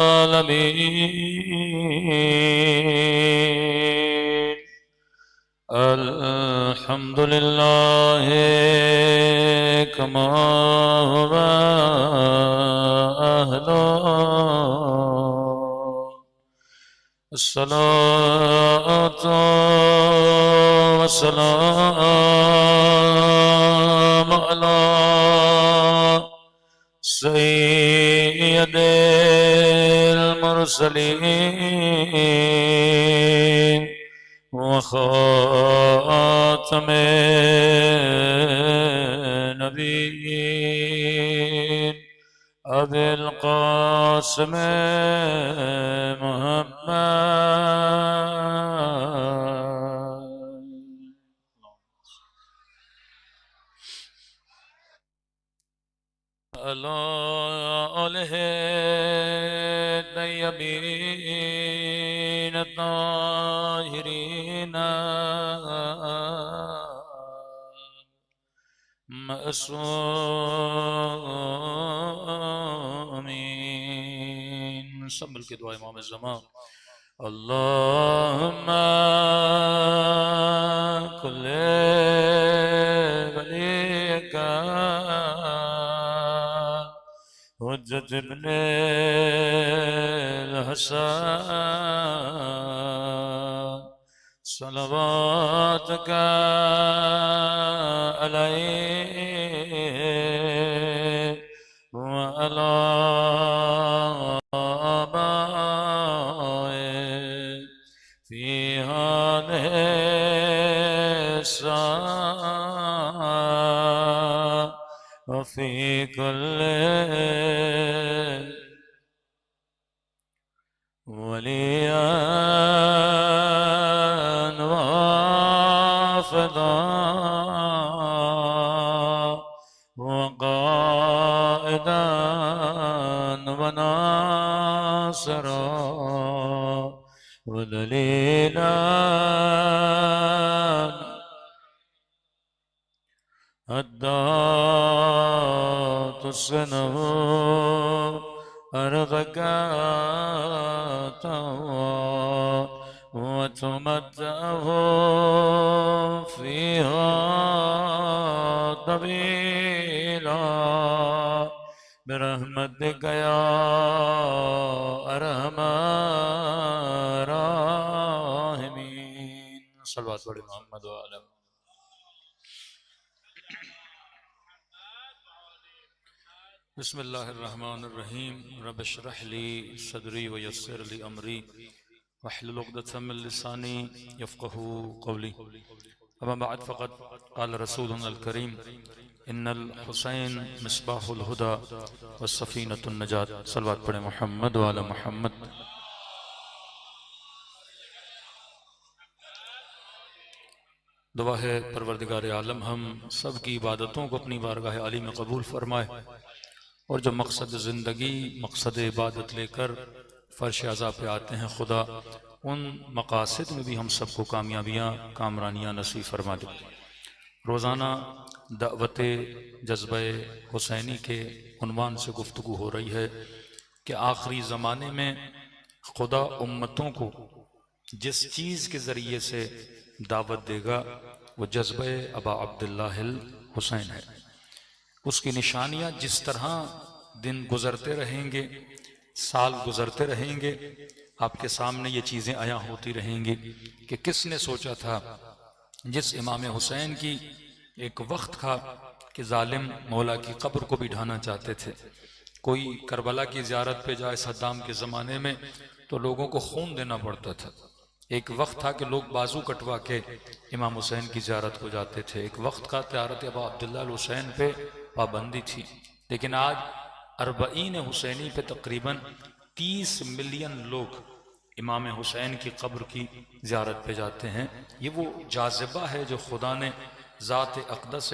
आलमीन। अल्हम्दुलिल्लाह कमा हुवा अहलो। अस्सलातु वस्सलामु अला सय्यदिल मुरसलीन व खातमिन नबिय्यीन अबिल क़ासिम मुहम्मद। अला आलिहि तय्यबीन ताहिरीन मअसूमीन। सब मिलके दुआ इमाम ज़मा। अल्लाहुम्मा कुल्ले वलीका हुज्जत इब्ने हसन सलवातका अलैहि व अला आबाए फी हादिहि अस्साअ व फी कुल्लि वलियन व हाफ़िज़न व क़ाइदन व नासिरन व दलीलन हत्ता तुस्किनहु अर्ज़का व तुमत्तिअहु फ़ीहा तवीला बिरहमतिका या अरहमर राहिमीन। सल्लल्लाहु अलैहि मोहम्मद व आले बिस्मिल्लाहिर्रहमानिर्रहीम। रब्बि इश्रह ली सदरी व यस्सिर ली अमरी वहलुल उक़दतम मिन लिसानी यफ़क़हू क़ौली। अम्मा बअद फ़क़द क़ाल रसूलुनाल करीम इन्नल हुसैन मिस्बाहुल हुदा व सफ़ीनतुन नजात। सल्लल्लाहु अलैहि मुहम्मद व आले मुहम्मद। दुआ है परवरदिगार आलम हम सब की इबादतों को अपनी बारगाह आली में कबूल फरमाए और जो मकसद ज़िंदगी मकसद इबादत लेकर फ़र्श अज़ा पे आते हैं खुदा उन मकासद में भी हम सबको कामयाबियाँ कामरानियाँ नसीब फरमा दे। रोज़ाना दावत जज्बा हुसैनी के उन्वान से गुफ्तगू हो रही है कि आखिरी ज़माने में खुदा उम्मतों को जिस चीज़ के ज़रिए से दावत देगा वो जज्बा अबा अब्दुल्लाहिल हुसैन है। उसकी निशानियाँ जिस तरह दिन गुज़रते रहेंगे साल गुज़रते रहेंगे आपके सामने ये चीज़ें आया होती रहेंगी कि किसने सोचा था जिस इमाम हुसैन की एक वक्त था कि जालिम मौला की कब्र को भी ढाना चाहते थे। कोई करबला की ज़ियारत पे जाए सद्दाम के ज़माने में तो लोगों को खून देना पड़ता था। एक वक्त था कि लोग बाजू कटवा के इमाम हुसैन की ज़ियारत को जाते थे। एक वक्त का त्यारत अबा अब्दुल्लाह हुसैन पे पाबंदी थी। लेकिन आज अरबईन हुसैनी पे तकरीबन 30 मिलियन लोग इमाम हुसैन की कब्र की ज़ियारत पे जाते हैं। ये वो जाज़िबा है जो खुदा ने ज़ात अक़दस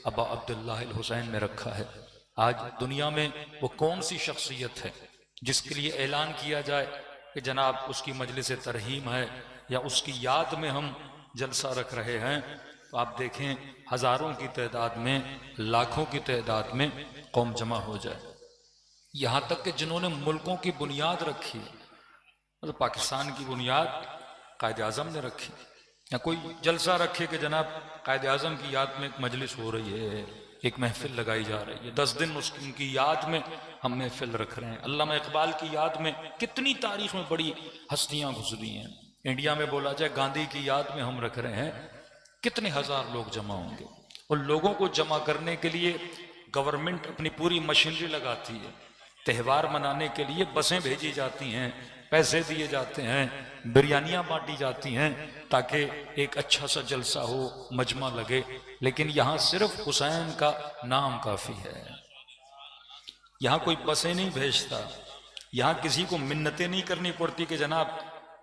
अबा अब्दुल्लाह हुसैन में रखा है। आज दुनिया में वो कौन सी शख्सियत है जिसके लिए ऐलान किया जाए कि जनाब उसकी मजलिस तरहीम है या उसकी याद में हम जलसा रख रहे हैं, तो आप देखें हज़ारों की तादाद में लाखों की तादाद में कौम जमा हो जाए। यहाँ तक कि जिन्होंने मुल्कों की बुनियाद रखी, मतलब पाकिस्तान की बुनियाद कायद आज़म ने रखी, या कोई जलसा रखे कि जनाब कायद आज़म की याद में एक मजलिस हो रही है, एक महफिल लगाई जा रही है, 10 दिन उनकी याद में हम महफिल रख रहे हैं। अल्लामा इकबाल की याद में कितनी तारीख में बड़ी हस्तियां गुजरी हैं। इंडिया में बोला जाए गांधी की याद में हम रख रहे हैं, कितने हजार लोग जमा होंगे। और लोगों को जमा करने के लिए गवर्नमेंट अपनी पूरी मशीनरी लगाती है, त्यौहार मनाने के लिए बसें भेजी जाती हैं, पैसे दिए जाते हैं, बिरयानियां बांटी जाती हैं ताकि एक अच्छा सा जलसा हो, मजमा लगे। लेकिन यहां सिर्फ हुसैन का नाम काफी है। यहां कोई बसें नहीं भेजता, यहां किसी को मिन्नतें नहीं करनी पड़ती कि जनाब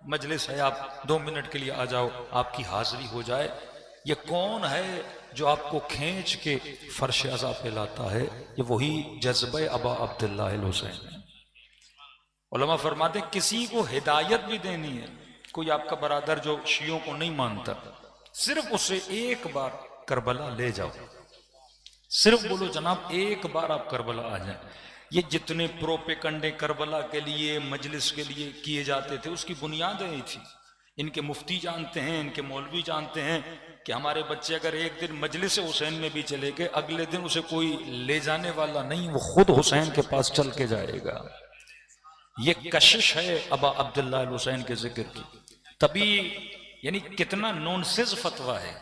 मजलिस है, आप 2 मिनट के लिए आ जाओ, आपकी हाजिरी हो जाए। ये कौन है जो आपको खींच के फर्श अज़ा पे लाता है? ये वही जज्बे अबा अब्दुल्ला हुसैन है। उलमा फरमाते किसी को हिदायत भी देनी है, कोई आपका बरादर जो शियों को नहीं मानता, सिर्फ उसे एक बार करबला ले जाओ, सिर्फ बोलो जनाब एक बार आप करबला आ जाए। ये जितने प्रोपेगंडे करबला के लिए, मजलिस के लिए किए जाते थे, उसकी बुनियाद यही थी। इनके मुफ्ती जानते हैं, इनके मौलवी जानते हैं कि हमारे बच्चे अगर एक दिन मजलिस हुसैन में भी चले गए, अगले दिन उसे कोई ले जाने वाला नहीं, वो खुद हुसैन के पास चल के जाएगा। ये कशिश है अबा अब्दुल्ला हुसैन के जिक्र की। तभी यानी कितना नॉनसेंस फतवा है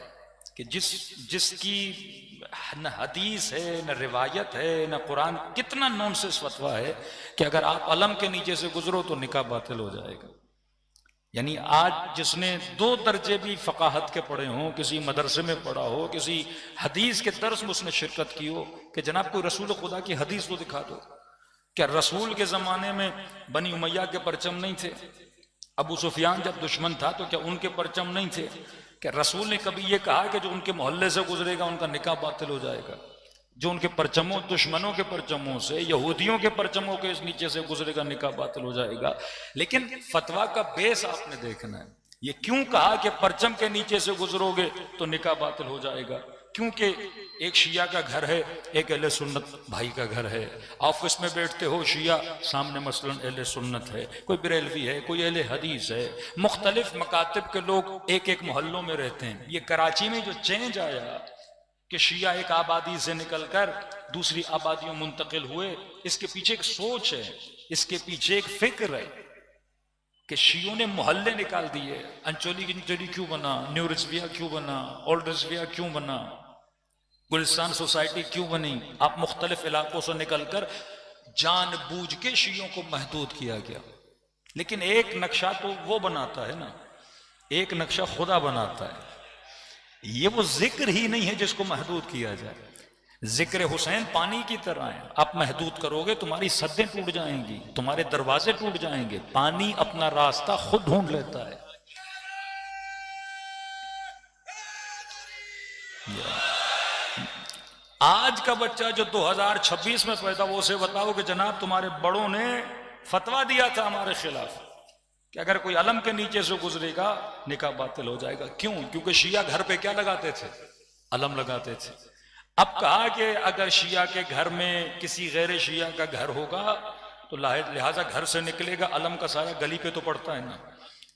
कि जिसकी न हदीस है, न रिवायत है, न कुरान, कितना नॉनसेंस फतवा है कि अगर आप अलम के नीचे से गुजरो तो निकाह बातिल हो जाएगा। यानी आज जिसने 2 दर्जे भी फकाहत के पढ़े हों, किसी मदरसे में पढ़ा हो, किसी हदीस के दर्स में उसने शिरकत की हो, कि जनाब कोई रसूल खुदा की हदीस तो दिखा दो। क्या रसूल के जमाने में बनी उमैया के परचम नहीं थे? अबू सुफियान जब दुश्मन था तो क्या उनके परचम नहीं थे? क्या रसूल ने कभी ये कहा कि जो उनके मोहल्ले से गुजरेगा उनका निकाह बातिल हो जाएगा? जो उनके परचमों, दुश्मनों के परचमों से, यहूदियों के परचमों के नीचे से गुजरेगा, निकाह बातिल हो जाएगा। लेकिन फतवा का बेस आपने देखना है। ये क्यों कहा कि परचम के नीचे से गुजरोगे तो निकाह बातिल हो जाएगा? क्योंकि एक शिया का घर है, एक अहले सुन्नत भाई का घर है। ऑफिस में बैठते हो शिया, सामने मसलन अहले सुन्नत है, कोई बरेलवी है, कोई अहले हदीस है। मुख्तलिफ मकातिब के लोग एक एक मोहल्लों में रहते हैं। ये कराची में जो चेंज आया कि शिया एक आबादी से निकलकर दूसरी आबादियों मुंतकिल हुए, इसके पीछे एक सोच है, इसके पीछे एक फिक्र है कि शियों ने मोहल्ले निकाल दिए। अंचोली गिंचोली क्यों बना, न्यू रिजविया क्यों बना, ओल्ड रिजविया क्यों बना, गुलिस्तान सोसाइटी क्यों बनी? आप मुख्तलिफ इलाकों से निकलकर जानबूझ के शियों को महदूद किया गया। लेकिन एक नक्शा तो वो बनाता है ना, एक नक्शा खुदा बनाता है। ये वो जिक्र ही नहीं है जिसको महदूद किया जाए। जिक्र हुसैन पानी की तरह है, आप महदूद करोगे तुम्हारी सद्दें टूट जाएंगी, तुम्हारे दरवाजे टूट जाएंगे। पानी अपना रास्ता खुद ढूंढ लेता है। आज का बच्चा जो 2026 में पैदा, वो उसे बताओ कि जनाब तुम्हारे बड़ों ने फतवा दिया था हमारे खिलाफ कि अगर कोई अलम के नीचे से गुजरेगा निकाह बातिल हो जाएगा। क्यों? क्योंकि शिया घर पे क्या लगाते थे? अलम लगाते थे। अब कहा कि अगर शिया के घर में किसी गैर शिया का घर होगा तो लिहाजा घर से निकलेगा, अलम का साया गली पे तो पड़ता है ना,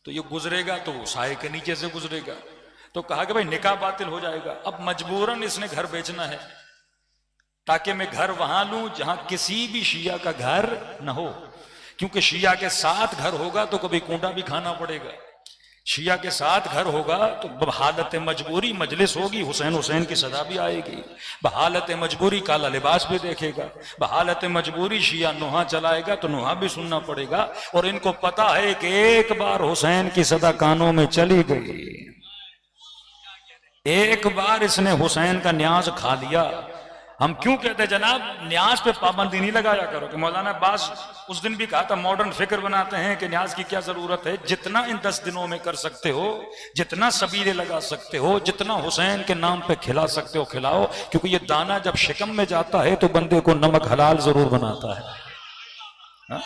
तो ये गुजरेगा तो साये के नीचे से गुजरेगा। तो कहा कि भाई निकाह बातिल हो जाएगा। अब मजबूरन इसने घर बेचना है ताकि मैं घर वहां लूं जहां किसी भी शिया का घर न हो, क्योंकि शिया के साथ घर होगा तो कभी कूंडा भी खाना पड़ेगा। शिया के साथ घर होगा तो बहालत मजबूरी मजलिस होगी, हुसैन हुसैन की सदा भी आएगी। बहालत मजबूरी काला लिबास भी देखेगा। बहालत मजबूरी शिया नोहा चलाएगा तो नोहा भी सुनना पड़ेगा। और इनको पता है कि एक बार हुसैन की सदा कानों में चली गई, एक बार इसने हुसैन का न्याज खा लिया। हम क्यों कहते जनाब न्याज पे पाबंदी नहीं लगाया करो? कि मौलाना अब्बास उस दिन भी कहा था, मॉडर्न फिक्र बनाते हैं कि न्याज की क्या जरूरत है। जितना इन 10 दिनों में कर सकते हो, जितना सबीरे लगा सकते हो, जितना हुसैन के नाम पे खिला सकते हो खिलाओ, क्योंकि ये दाना जब शिकम में जाता है तो बंदे को नमक हलाल जरूर बनाता है। हा?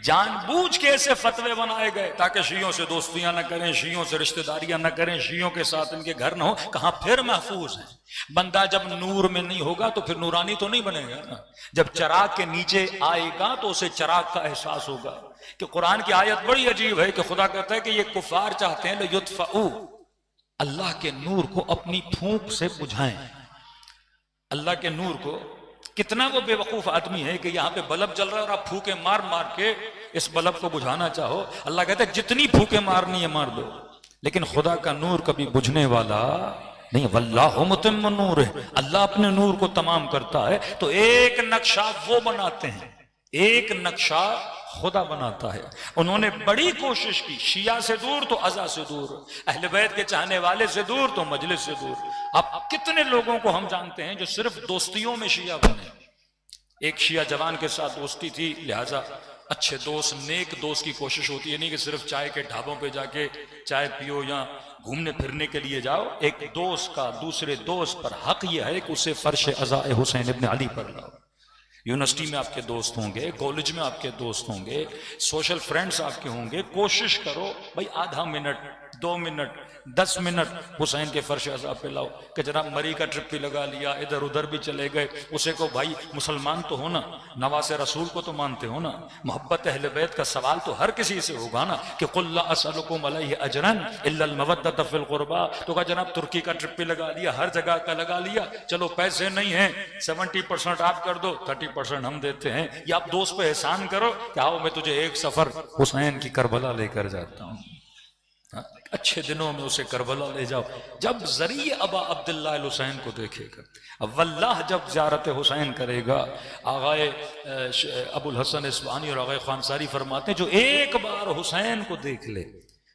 जानबूझ के ऐसे फतवे बनाए गए ताकि शियों से दोस्तियां न करें, शियों से रिश्तेदारियां न करें, शियों के साथ इनके घर न हो। कहां फिर महफूज है। बंदा जब नूर में नहीं होगा तो फिर नूरानी तो नहीं बनेगा ना। जब चिराग के नीचे आएगा तो उसे चिराग का एहसास होगा। कि कुरान की आयत बड़ी अजीब है कि खुदा कहता है कि ये कुफार चाहते हैं लयुत्फऊ, अल्लाह के नूर को अपनी फूंक से बुझाएं। अल्लाह के नूर को, कितना वो बेवकूफ आदमी है कि यहां पे बल्ब जल रहा है और आप फूके मार मार के इस बल्ब को बुझाना चाहो। अल्लाह कहता है जितनी फूके मारनी है मार दो, लेकिन खुदा का नूर कभी बुझने वाला नहीं। वल्लाहु मुतिम्मु नूर है, अल्लाह अपने नूर को तमाम करता है। तो एक नक्शा वो बनाते हैं, एक नक्शा खुदा बनाता है। उन्होंने बड़ी कोशिश की, शिया से दूर तो अज़ा से दूर, अहले बैत के चाहने वाले से दूर तो मजलिस से दूर। अब कितने लोगों को हम जानते हैं जो सिर्फ दोस्तियों में शिया बने। एक शिया जवान के साथ दोस्ती थी, लिहाजा अच्छे दोस्त, नेक दोस्त की कोशिश होती है नहीं कि सिर्फ चाय के ढाबों पे जाके चाय पियो या घूमने फिरने के लिए जाओ। एक दोस्त का दूसरे दोस्त पर हक यह है कि उसे फर्श अज़ा हुसैन इब्न अली पर लाओ। यूनिवर्सिटी में आपके दोस्त होंगे, कॉलेज में आपके दोस्त होंगे, सोशल फ्रेंड्स आपके होंगे। कोशिश करो भाई आधा मिनट, 2 मिनट, 10 मिनट हुसैन के फर्श अज़ा पे लाओ। कि जनाब मरी का ट्रिप भी लगा लिया, इधर उधर भी चले गए, उसे को भाई मुसलमान तो हो ना, नवासे रसूल को तो मानते हो ना, मोहब्बत अहले बैत का सवाल तो हर किसी से होगा ना। कि कुल ला असअलुकुम अलैहि अजरन इल्ला अल मवद्दत फिल कुर्बा। तो कहा जनाब तुर्की का ट्रिप भी लगा लिया, हर जगह का लगा लिया, चलो पैसे नहीं है 70% आप कर दो, 30% हम देते हैं। या आप दोस्त पे एहसान करो कि आओ मैं तुझे एक सफर हुसैन की करबला लेकर जाता हूं। अच्छे दिनों में उसे करबला ले जाओ। जब जरिए अबा अब्दुल्लाह हुसैन को देखेगा, वल्लाह जब ज़ियारत हुसैन करेगा, आगाए अबुल हसन इस्फहानी और आगाए खानसारी फरमाते हैं जो एक बार हुसैन को देख ले,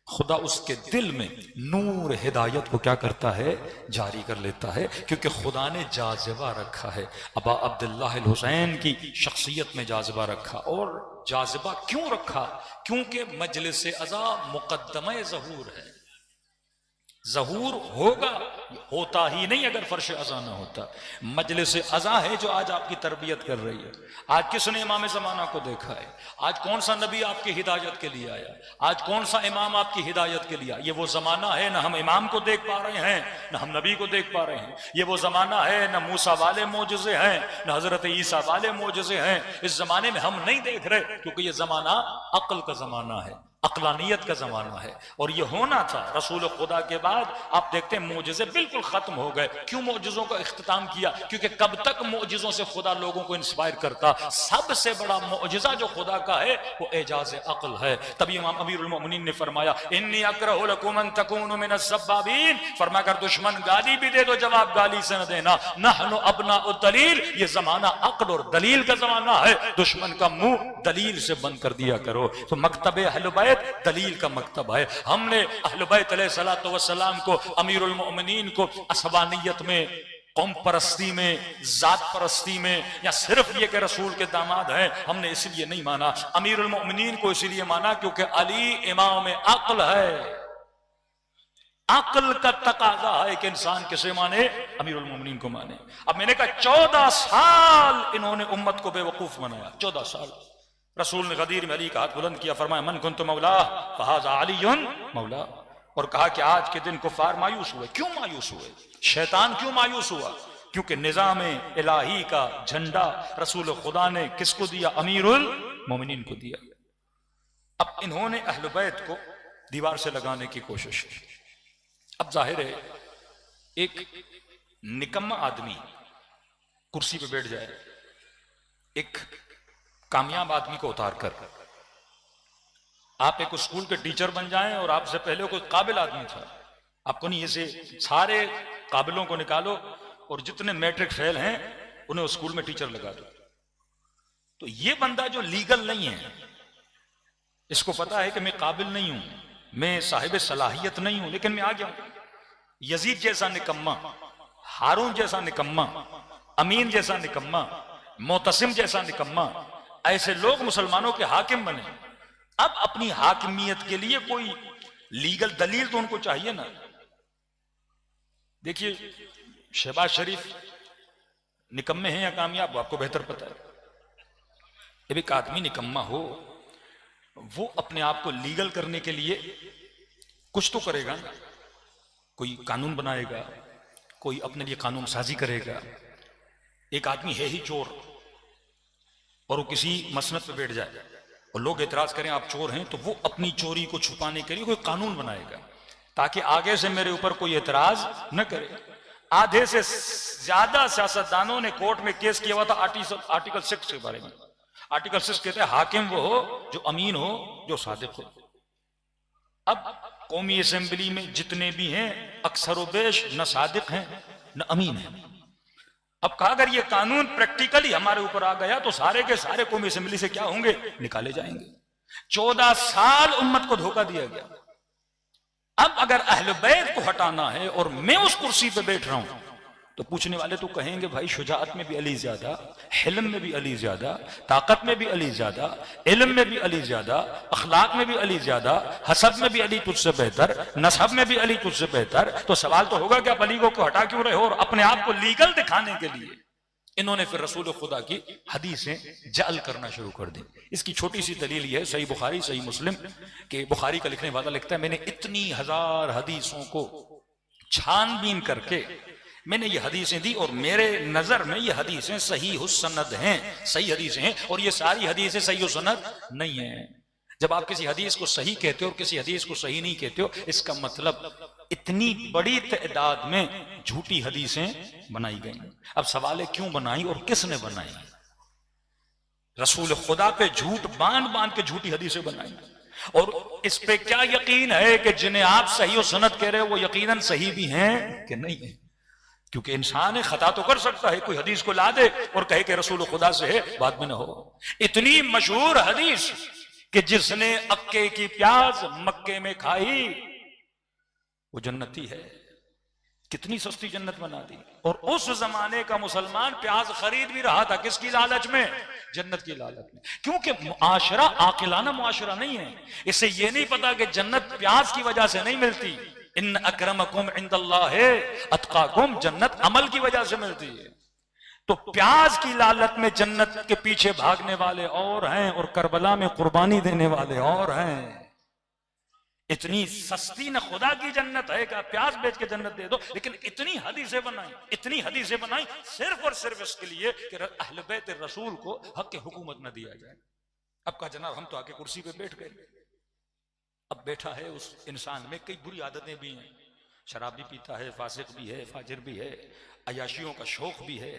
खुदा उसके दिल में नूर हिदायत को क्या करता है, जारी कर लेता है। क्योंकि खुदा ने जाज़िबा रखा है, अबा अब्दुल्लाह हुसैन की शख्सियत में जाज़िबा रखा। और जाज़िबा क्यों रखा? क्योंकि मजलिस अज़ा मुक़द्दमे ज़हूर है। ज़हूर होगा, होता ही नहीं अगर फर्श अज़ा ना होता। मजलिस अज़ा है जो आज आपकी तरबियत कर रही है। आज किसने इमाम ज़माना को देखा है? आज कौन सा नबी आपकी हिदायत के लिए आया? आज कौन सा इमाम आपकी हिदायत के लिए आया? ये वो ज़माना है ना हम इमाम को देख पा रहे हैं, ना हम नबी को देख पा रहे हैं। ये वो ज़माना है ना मूसा वाले मोजज़े हैं, ना हज़रत ईसा वाले मोजज़े हैं। इस ज़माने में हम नहीं देख रहे, क्योंकि ये ज़माना अक्ल का ज़माना है, अक्लानियत का जमाना है। और ये होना था। रसूल खुदा के बाद आप देखते हैं मोजिज़े बिल्कुल खत्म हो गए। क्यों मोजिज़ों का इख्तिताम किया? क्योंकि कब तक मोजिज़ों से खुदा लोगों को इंस्पायर करता? सबसे बड़ा मोजिज़ा जो खुदा का है वो एजाज अक्ल है। तभी इमाम अमीरुल मोमिनीन ने फरमाया इन्नी अकरहु लकुम अन तकूनु मिनस सब्बाबीन। फरमाया अगर दुश्मन गाली भी दे दो जवाब गाली से न देना। नहनु अबनाउ दलील, ये जमाना अक्ल और दलील का जमाना है। दुश्मन का मुंह दलील से बंद कर दिया करो। तो मकतबे अहले बैत दलील का मकतब है। हमने अहले बैत अलैहिस्सलातु वस्सलाम को, अमीरुल मोमिनीन को असबानियत में, कौम परस्ती में, जात परस्ती में, या सिर्फ ये कि रसूल के दामाद हैं, हमने इसलिए नहीं माना। अमीरुल मोमिनीन को इसलिए माना क्योंकि अली इमाम अक्ल है। अक्ल का तकाजा है कि इंसान किसे माने? अमीरुल मोमिनीन को माने। अब मैंने कहा 14 साल इन्होंने उम्मत को बेवकूफ बनाया। 14 साल रसूल ने गदीर में अली का हाथ बुलंद किया, फरमाया मन कुन्तु मौला फहाज़ा अलीयुन मौला। और कहा कि आज के दिन कुफार मायूस हुए। क्यों मायूस हुए? शैतान क्यों मायूस हुआ? क्योंकि निजाम इलाही का झंडा रसूल खुदा ने किसको दिया? अमीरुल मोमिनीन को दिया। अब इन्होंने अहले बैत को दीवार से लगाने की कोशिश की। अब जाहिर है एक निकम्मा आदमी कुर्सी पे बैठ जाए, एक कामयाब आदमी को उतार कर आप एक स्कूल के टीचर बन जाएं और आपसे पहले कोई काबिल आदमी था, आपको नहीं, ऐसे सारे काबिलों को निकालो और जितने मैट्रिक फेल हैं उन्हें स्कूल में टीचर लगा दो। तो ये बंदा जो लीगल नहीं है, इसको पता है कि मैं काबिल नहीं हूं, मैं साहिब सलाहियत नहीं हूं, लेकिन मैं आ गया हूं। यजीद जैसा निकम्मा, हारून जैसा निकम्मा, अमीन जैसा निकम्मा, मोतसिम जैसा निकम्मा, ऐसे लोग मुसलमानों के हाकिम बने। अब अपनी हाकिमियत के लिए कोई लीगल दलील तो उनको चाहिए ना। देखिए शहबाज शरीफ निकम्मे हैं या कामयाब, आपको बेहतर पता है। जब एक आदमी निकम्मा हो वो अपने आप को लीगल करने के लिए कुछ तो करेगा ना, कोई कानून बनाएगा, कोई अपने लिए कानून साजी करेगा। एक आदमी है ही चोर और वो किसी मसनद पे बैठ जाए और लोग एतराज करें आप चोर हैं, तो वो अपनी चोरी को छुपाने के लिए कोई कानून बनाएगा ताकि आगे से मेरे ऊपर कोई एतराज न करे। आधे से ज्यादा सियासतदानों ने कोर्ट में केस किया हुआ था आर्टिकल 6 के बारे में। आर्टिकल 6 कहते हैं हाकिम वो हो जो अमीन हो, जो सादिक हो। अब कौमी असेंबली में जितने भी हैं अक्सर बेश न सादिक हैं न अमीन हैं। अब कहा अगर ये कानून प्रैक्टिकली हमारे ऊपर आ गया तो सारे के सारे कौमी असेंबली से क्या होंगे, निकाले जाएंगे। 14 साल उम्मत को धोखा दिया गया। अब अगर अहले बैत को हटाना है और मैं उस कुर्सी पे बैठ रहा हूं तो पूछने वाले तो कहेंगे भाई शुजाअत में भी अली ज्यादा, हिल्म में भी अली ज्यादा, ताकत में भी अली ज्यादा, इल्म में भी अली ज्यादा, अखलाक में भी अली ज्यादा, हसब में भी अली तुझसे बेहतर, नसब में भी अली तुझसे बेहतर। तो सवाल तो होगा कि आप अली को हटा क्यों रहे हो? और अपने आप को लीगल दिखाने के लिए इन्होंने फिर रसूल खुदा की हदीसें जाल करना शुरू कर दी। इसकी छोटी सी दलील यह है, सही बुखारी सही मुस्लिम के बुखारी का लिखने वाला लिखता है मैंने इतनी हजार हदीसों को छानबीन करके मैंने ये हदीसें दी और मेरे नजर में ये हदीसें सही हुस्सनद हैं, सही हदीसें हैं, और ये सारी हदीसें सही हुस्सनद नहीं है। जब आप किसी हदीस को सही कहते हो और किसी हदीस को सही नहीं कहते हो, इसका मतलब इतनी बड़ी तादाद में झूठी हदीसें बनाई गई। अब सवाल है क्यों बनाई और किसने बनाई? रसूल खुदा पे झूठ बांध बांध के झूठी हदीसें बनाई। और इस पे क्या यकीन है कि जिन्हें आप सही और सनद कह रहे हो वो यकीनन सही भी हैं कि नहीं है? क्योंकि इंसान खता तो कर सकता है, कोई हदीस को ला दे और कहे कि रसूल खुदा से है, बाद में ना हो। इतनी मशहूर हदीस कि जिसने अक्के की प्याज मक्के में खाई वो जन्नती है। कितनी सस्ती जन्नत बना दी। और उस जमाने का मुसलमान प्याज खरीद भी रहा था किसकी लालच में? जन्नत की लालच में। क्योंकि मुआशरा आकिलाना मुआशरा नहीं है। इससे ये नहीं पता कि जन्नत प्याज की वजह से नहीं मिलती। इन अक्रमकुम इंदल्लाहि अतकाकुम, जन्नत अमल की वजह से मिलती है। तो प्याज की लालच में जन्नत के पीछे भागने वाले और हैं और करबला में कुर्बानी देने वाले और हैं। इतनी सस्ती न खुदा की जन्नत है कि प्याज बेच के जन्नत दे दो। लेकिन इतनी हदीसें बनाई, इतनी हदीसें बनाई सिर्फ और सिर्फ इसके लिए कि अहले बैत रसूल को हक के हुकूमत न दिया जाए। अब कहा जनाब हम तो आके कुर्सी पे बैठ गए। अब बैठा है उस इंसान में कई बुरी आदतें भी हैं। शराब भी पीता है, फासिक भी है, फाजिर भी है, अयाशियों का शौक भी है,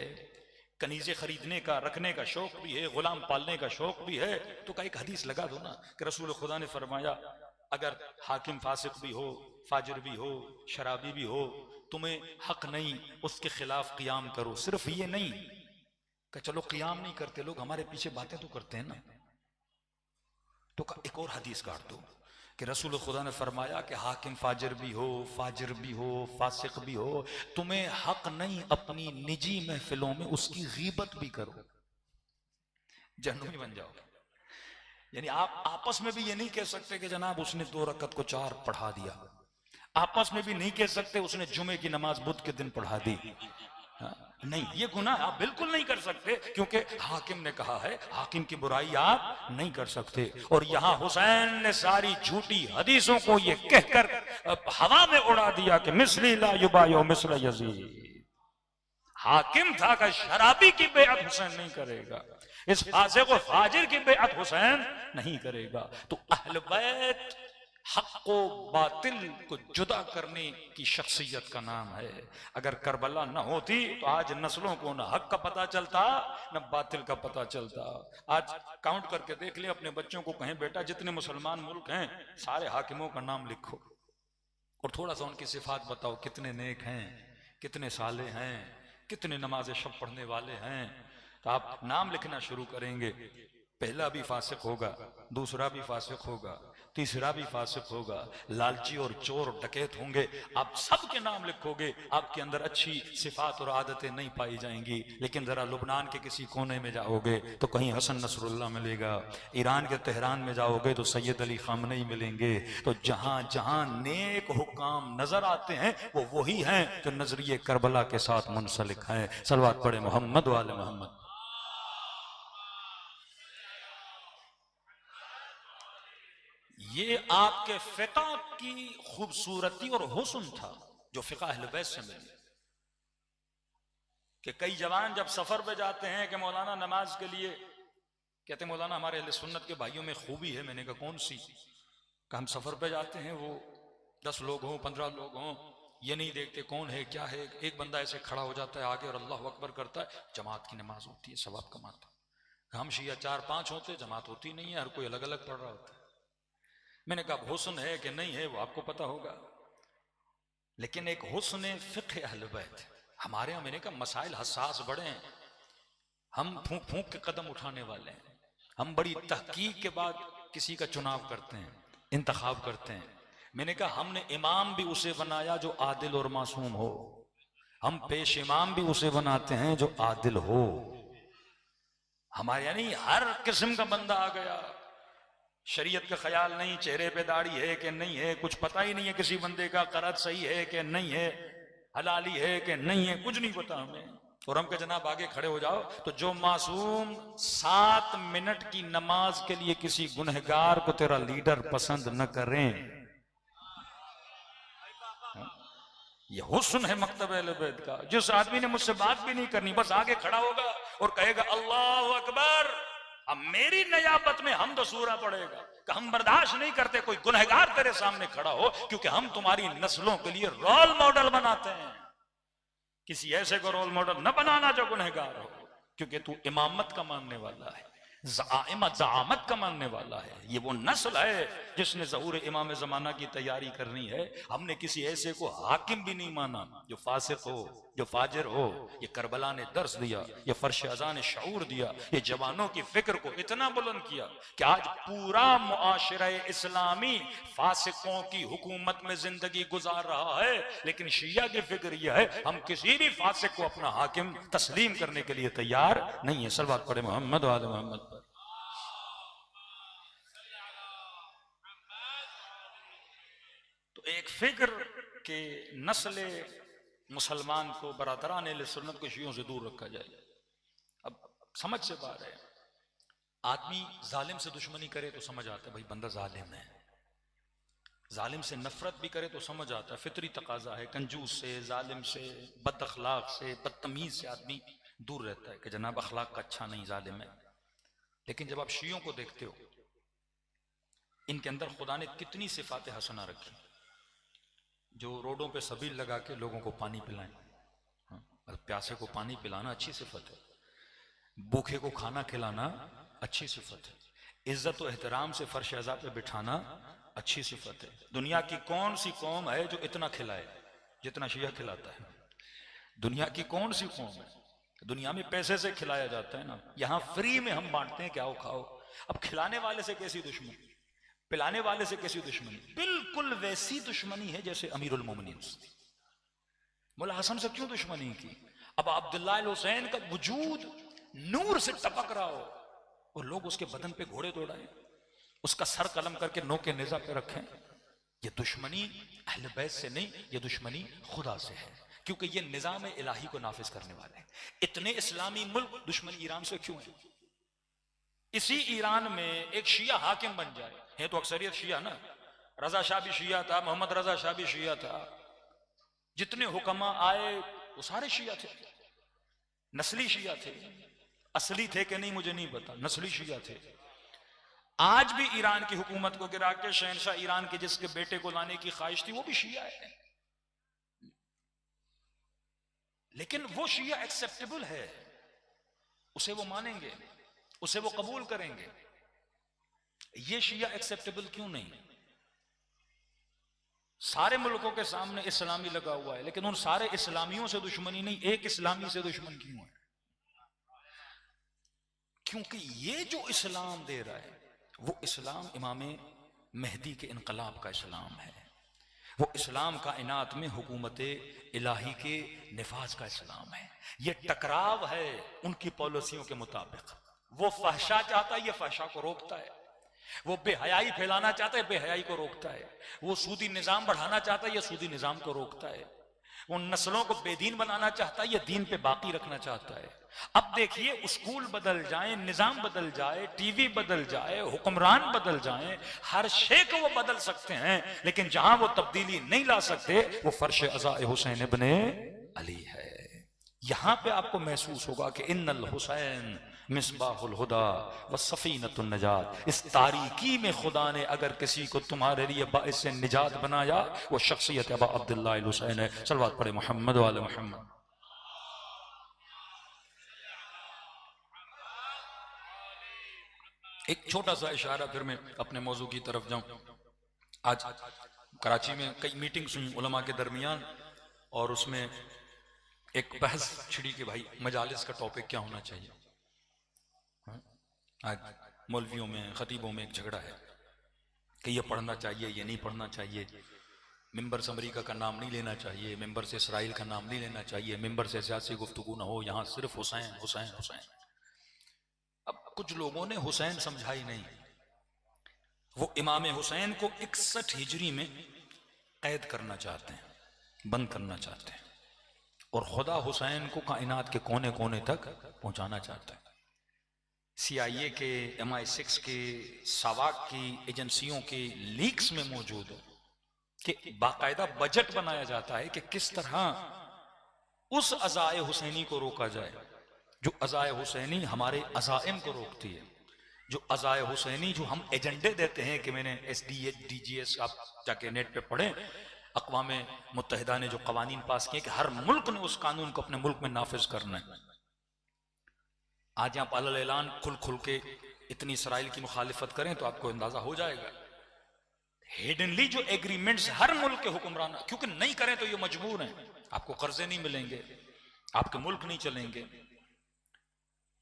कनीजे खरीदने का रखने का शौक भी है, गुलाम पालने का शौक भी है। तो का एक हदीस लगा दो ना कि रसूल खुदा ने फरमाया अगर हाकिम फासिक भी हो, फाजिर भी हो, शराबी भी हो, तुम्हें हक नहीं उसके खिलाफ क़ियाम करो। सिर्फ ये नहीं कि चलो क़ियाम नहीं करते लोग, हमारे पीछे बातें तो करते हैं ना। तो एक और हदीस काट दो कि रसूल खुदा ने फरमाया कि हाकिम फाजिर भी हो, फाजिर भी हो, फासिक भी हो, तुम्हें हक नहीं अपनी निजी महफिलों में उसकी गीबत भी करो, जहन्नमी बन जाओगे। यानी आप आपस में भी ये नहीं कह सकते कि जनाब उसने 2 रकत को 4 पढ़ा दिया। आपस में भी नहीं कह सकते उसने जुमे की नमाज बुध के दिन पढ़ा दी। नहीं, ये गुनाह आप बिल्कुल नहीं कर सकते, क्योंकि हाकिम ने कहा है, हाकिम की बुराई आप नहीं कर सकते। और यहां हुसैन ने सारी झूठी हदीसों को ये कहकर हवा में उड़ा दिया कि मिस्ली ला युबायो मिस्ल यजीद। हाकिम था कि शराबी की बेअत हुसैन नहीं करेगा, इस फासिक और फाजिर की बेअत हुसैन नहीं करेगा। तो अहले बैत हक को बातिल को जुदा करने की शख्सियत का नाम है। अगर करबला न होती तो आज नस्लों को न हक का पता चलता न बातिल का पता चलता। आज काउंट करके देख ले, अपने बच्चों को कहें बेटा जितने मुसलमान मुल्क हैं सारे हाकिमों का नाम लिखो और थोड़ा सा उनकी सिफात बताओ, कितने नेक हैं, कितने साले हैं, कितने नमाज शब पढ़ने वाले हैं। तो आप नाम लिखना शुरू करेंगे, पहला भी फासिक होगा, दूसरा भी फासिक होगा, तीसरा भी फासिक होगा, लालची और चोर डकैत होंगे। आप सबके नाम लिखोगे, आपके अंदर अच्छी सिफात और आदतें नहीं पाई जाएंगी। लेकिन जरा लुबनान के किसी कोने में जाओगे तो कहीं हसन नसरुल्लाह मिलेगा, ईरान के तेहरान में जाओगे तो सैयद अली खामनेई मिलेंगे। तो जहां जहां नेक हुक्काम नजर आते हैं वो वही हैं जो नजरिए करबला के साथ मुंसलिक हैं। सलवात पढ़े मोहम्मद वाले मोहम्मद। ये आपके फिका की खूबसूरती और हुस्न था जो फिका अहले बैत से मिली। कि कई जवान जब सफर पे जाते हैं कि मौलाना नमाज के लिए, कहते हैं मौलाना हमारे अहले सुन्नत के भाइयों में खूबी है। मैंने कहा कौन सी? कि हम सफर पे जाते हैं, वो 10 लोग हों 15 लोग हों, ये नहीं देखते कौन है क्या है। एक बंदा ऐसे खड़ा हो जाता है आगे और अल्लाह अकबर करता है, जमात की नमाज होती है, सवाब कमाता। हम शिया 4-5 होते, जमात होती नहीं है, हर कोई अलग अलग पढ़ रहा होता है। मैंने कहा हुस्न है कि नहीं है वो आपको पता होगा, लेकिन एक हुस्न फिक्र अहले बैत हमारे यहाँ। मैंने कहा मसाइल हसास बड़े हैं, हम फूंक फूंक के कदम उठाने वाले हैं। हम बड़ी तहकीक के बाद किसी का चुनाव करते हैं, इंतखाब करते हैं। मैंने कहा हमने इमाम भी उसे बनाया जो आदिल और मासूम हो, हम पेश इमाम भी उसे बनाते हैं जो आदिल हो। हमारे यानी हर किस्म का बंदा आ गया, शरीयत का ख्याल नहीं, चेहरे पे दाढ़ी है कि नहीं है, कुछ पता ही नहीं है किसी बंदे का, करत सही है कि नहीं है, हलाली है कि नहीं है, कुछ नहीं पता हमें। और हम के जनाब आगे खड़े हो जाओ तो जो मासूम 7 मिनट की नमाज के लिए किसी गुनहगार को तेरा लीडर पसंद न करें, ये हुस्न है मकतब अहले बैत का। जिस आदमी ने मुझसे बात भी नहीं करनी, बस आगे खड़ा होगा और कहेगा अल्लाह अकबर, अब मेरी नयाबत में हम सूरा पड़ेगा कि हम बर्दाश्त नहीं करते कोई गुनहगार तेरे सामने खड़ा हो, क्योंकि हम तुम्हारी नस्लों के लिए रोल मॉडल बनाते हैं। किसी ऐसे को रोल मॉडल न बनाना जो गुनहगार हो, क्योंकि तू इमामत का मानने वाला है, ज़आमत का मानने वाला है। ये वो नस्ल है जिसने ज़हूर इमाम ज़माना की तैयारी करनी है। हमने किसी ऐसे को हाकिम भी नहीं माना जो फासिक हो, जो फाजिर हो। ये करबला ने दर्स दिया, ये फर्श अज़ा ने शऊर दिया, ये जवानों की फिक्र को इतना बुलंद किया कि आज पूरा मुआशरा इस्लामी फासिकों की हुकूमत में जिंदगी गुजार रहा है। लेकिन शिया की फिक्र यह है हम किसी भी फासिक को अपना हाकिम तस्लीम करने के लिए तैयार नहीं है। सलवात पढ़े मोहम्मद व आले मोहम्मद पर। तो एक फिक्र के नस्ल मुसलमान को, बरादरान अहले सुन्नत को शियों से दूर रखा जाए। अब समझ से बाहर है, आदमी जालिम से दुश्मनी करे तो समझ आता है भाई बंदा जालिम है, जालिम से नफरत भी करे तो समझ आता है फितरी तकाजा है। कंजूस से, जालिम से, बद अखलाक से, बदतमीज से आदमी दूर रहता है कि जनाब अखलाक का अच्छा नहीं, जालिम है। लेकिन जब आप शियों को देखते हो, इनके अंदर खुदा ने कितनी सिफात हसना रखी। जो रोडों पे सबील लगा के लोगों को पानी पिलाएं, प्यासे को पानी पिलाना अच्छी सिफत है, भूखे को खाना खिलाना अच्छी सिफत है, इज्जत और एहतराम से फर्श अज़ा पे बिठाना अच्छी सिफत है। दुनिया की कौन सी कौम है जो इतना खिलाए जितना शिया खिलाता है? दुनिया की कौन सी कौम है? दुनिया में पैसे से खिलाया जाता है ना, यहां फ्री में हम बांटते हैं, क्या हो खाओ। अब खिलाने वाले से कैसी दुश्मनी, पिलाने वाले से कैसी दुश्मनी? बिल्कुल वैसी दुश्मनी है जैसे अमीरुल मोमिनीन मुल्ला हसन से क्यों दुश्मनी की। अब अब्दुल्ला हुसैन का वजूद नूर से टपक रहा हो और लोग उसके बदन पे घोड़े दौड़ाए, उसका सर कलम करके नोके नेजा पे रखें, ये दुश्मनी अहले बैत से नहीं, ये दुश्मनी खुदा से है, क्योंकि ये निजाम इलाही को नाफिज करने वाले हैं। इतने इस्लामी मुल्क दुश्मनी ईरान से क्यों है? इसी ईरान में एक शिया हाकिम बन जाए, है तो अक्सरियत शिया ना, रजा शाह भी शिया था, मोहम्मद रजा शाह भी शिया था, जितने हुक्मा आए वो सारे शिया थे, नस्ली शिया थे। असली थे कि नहीं मुझे नहीं पता, नस्ली शिया थे। आज भी ईरान की हुकूमत को गिरा के शहनशाह ईरान के जिसके बेटे को लाने की ख्वाहिश थी वो भी शिया है, लेकिन वो शिया एक्सेप्टेबल है, उसे वो मानेंगे, उसे वो कबूल करेंगे। ये शिया एक्सेप्टेबल क्यों नहीं? सारे मुल्कों के सामने इस्लामी लगा हुआ है, लेकिन उन सारे इस्लामियों से दुश्मनी नहीं, एक इस्लामी से दुश्मन क्यों है? क्योंकि ये जो इस्लाम दे रहा है वो इस्लाम इमाम मेहदी के इनकलाब का इस्लाम है, वो इस्लाम कायनात में हुकूमत इलाही के निफाज का इस्लाम है। ये टकराव है उनकी पॉलिसियों के मुताबिक। वो फहशा चाहता है, ये फहशा को रोकता है। वो बेहयाई फैलाना चाहता है, बेहयाई को रोकता है। वो सूदी निजाम बढ़ाना चाहता है, ये सूदी निजाम को रोकता है। वो नस्लों को बेदीन बनाना चाहता है या दीन पे बाकी रखना चाहता है। अब देखिए, स्कूल बदल जाए, निजाम बदल जाए, टीवी बदल जाए, हुक्मरान बदल जाए, हर शे को वो बदल सकते हैं, लेकिन जहां वो तब्दीली नहीं ला सकते वो फर्श अज़ा हुसैन इब्ने अली है। यहां पे आपको महसूस होगा कि इन्नल हुसैन मिसबाहुल हुदा व सफीनतुन नजात। इस तारीकी में खुदा ने अगर किसी को तुम्हारे लिए बाइस से निजात बनाया, वो शख्सियत अबा अब्दुल्लाह अल हुसैन है। सल्लल्लाहु अलैहि मोहम्मद वाले मोहम्मद। एक छोटा सा इशारा, फिर मैं अपने मौजू की तरफ जाऊं। आज कराची में कई मीटिंग्स हुई उलमा के दरमियान, और उसमें एक बहस छिड़ी कि भाई मजालिस का टॉपिक क्या होना चाहिए। आज मौलवियों में, खतीबों में एक झगड़ा है कि ये पढ़ना चाहिए, ये नहीं पढ़ना चाहिए, मिंबर से अमरीका का नाम नहीं लेना चाहिए, मिंबर से इसराइल का नाम नहीं लेना चाहिए, मिंबर से सियासी गुफ्तगू ना हो, यहाँ सिर्फ हुसैन हुसैन हुसैन। अब कुछ लोगों ने हुसैन समझाई नहीं। वो इमाम हुसैन को 61 हिजरी में कैद करना चाहते हैं, बंद करना चाहते हैं, और खुदा हुसैन को कायनात के कोने कोने तक पहुंचाना चाहता है। CIA के, MI6 के, सवाक की एजेंसियों के लीक्स में मौजूद है कि बाकायदा बजट बनाया जाता है कि किस तरह उस अज़ाए हुसैनी को रोका जाए, जो अज़ाए हुसैनी हमारे अज़ाइम को रोकती है, जो अज़ाए हुसैनी जो हम एजेंडे देते हैं कि मैंने SDGs, आप जाके नेट पे पढ़ें, अक़वाम मुत्तहिदा ने जो कवानीन पास किए कि हर मुल्क ने उस कानून को अपने मुल्क में नाफिज करना है। आज आप अलल ऐलान खुल खुल के इतनी इसराइल की मुखालिफत करें तो आपको अंदाजा हो जाएगा, हिडनली जो एग्रीमेंट्स हर मुल्क के हुक्मरान, क्योंकि नहीं करें तो ये मजबूर हैं, आपको कर्जे नहीं मिलेंगे, आपके मुल्क नहीं चलेंगे,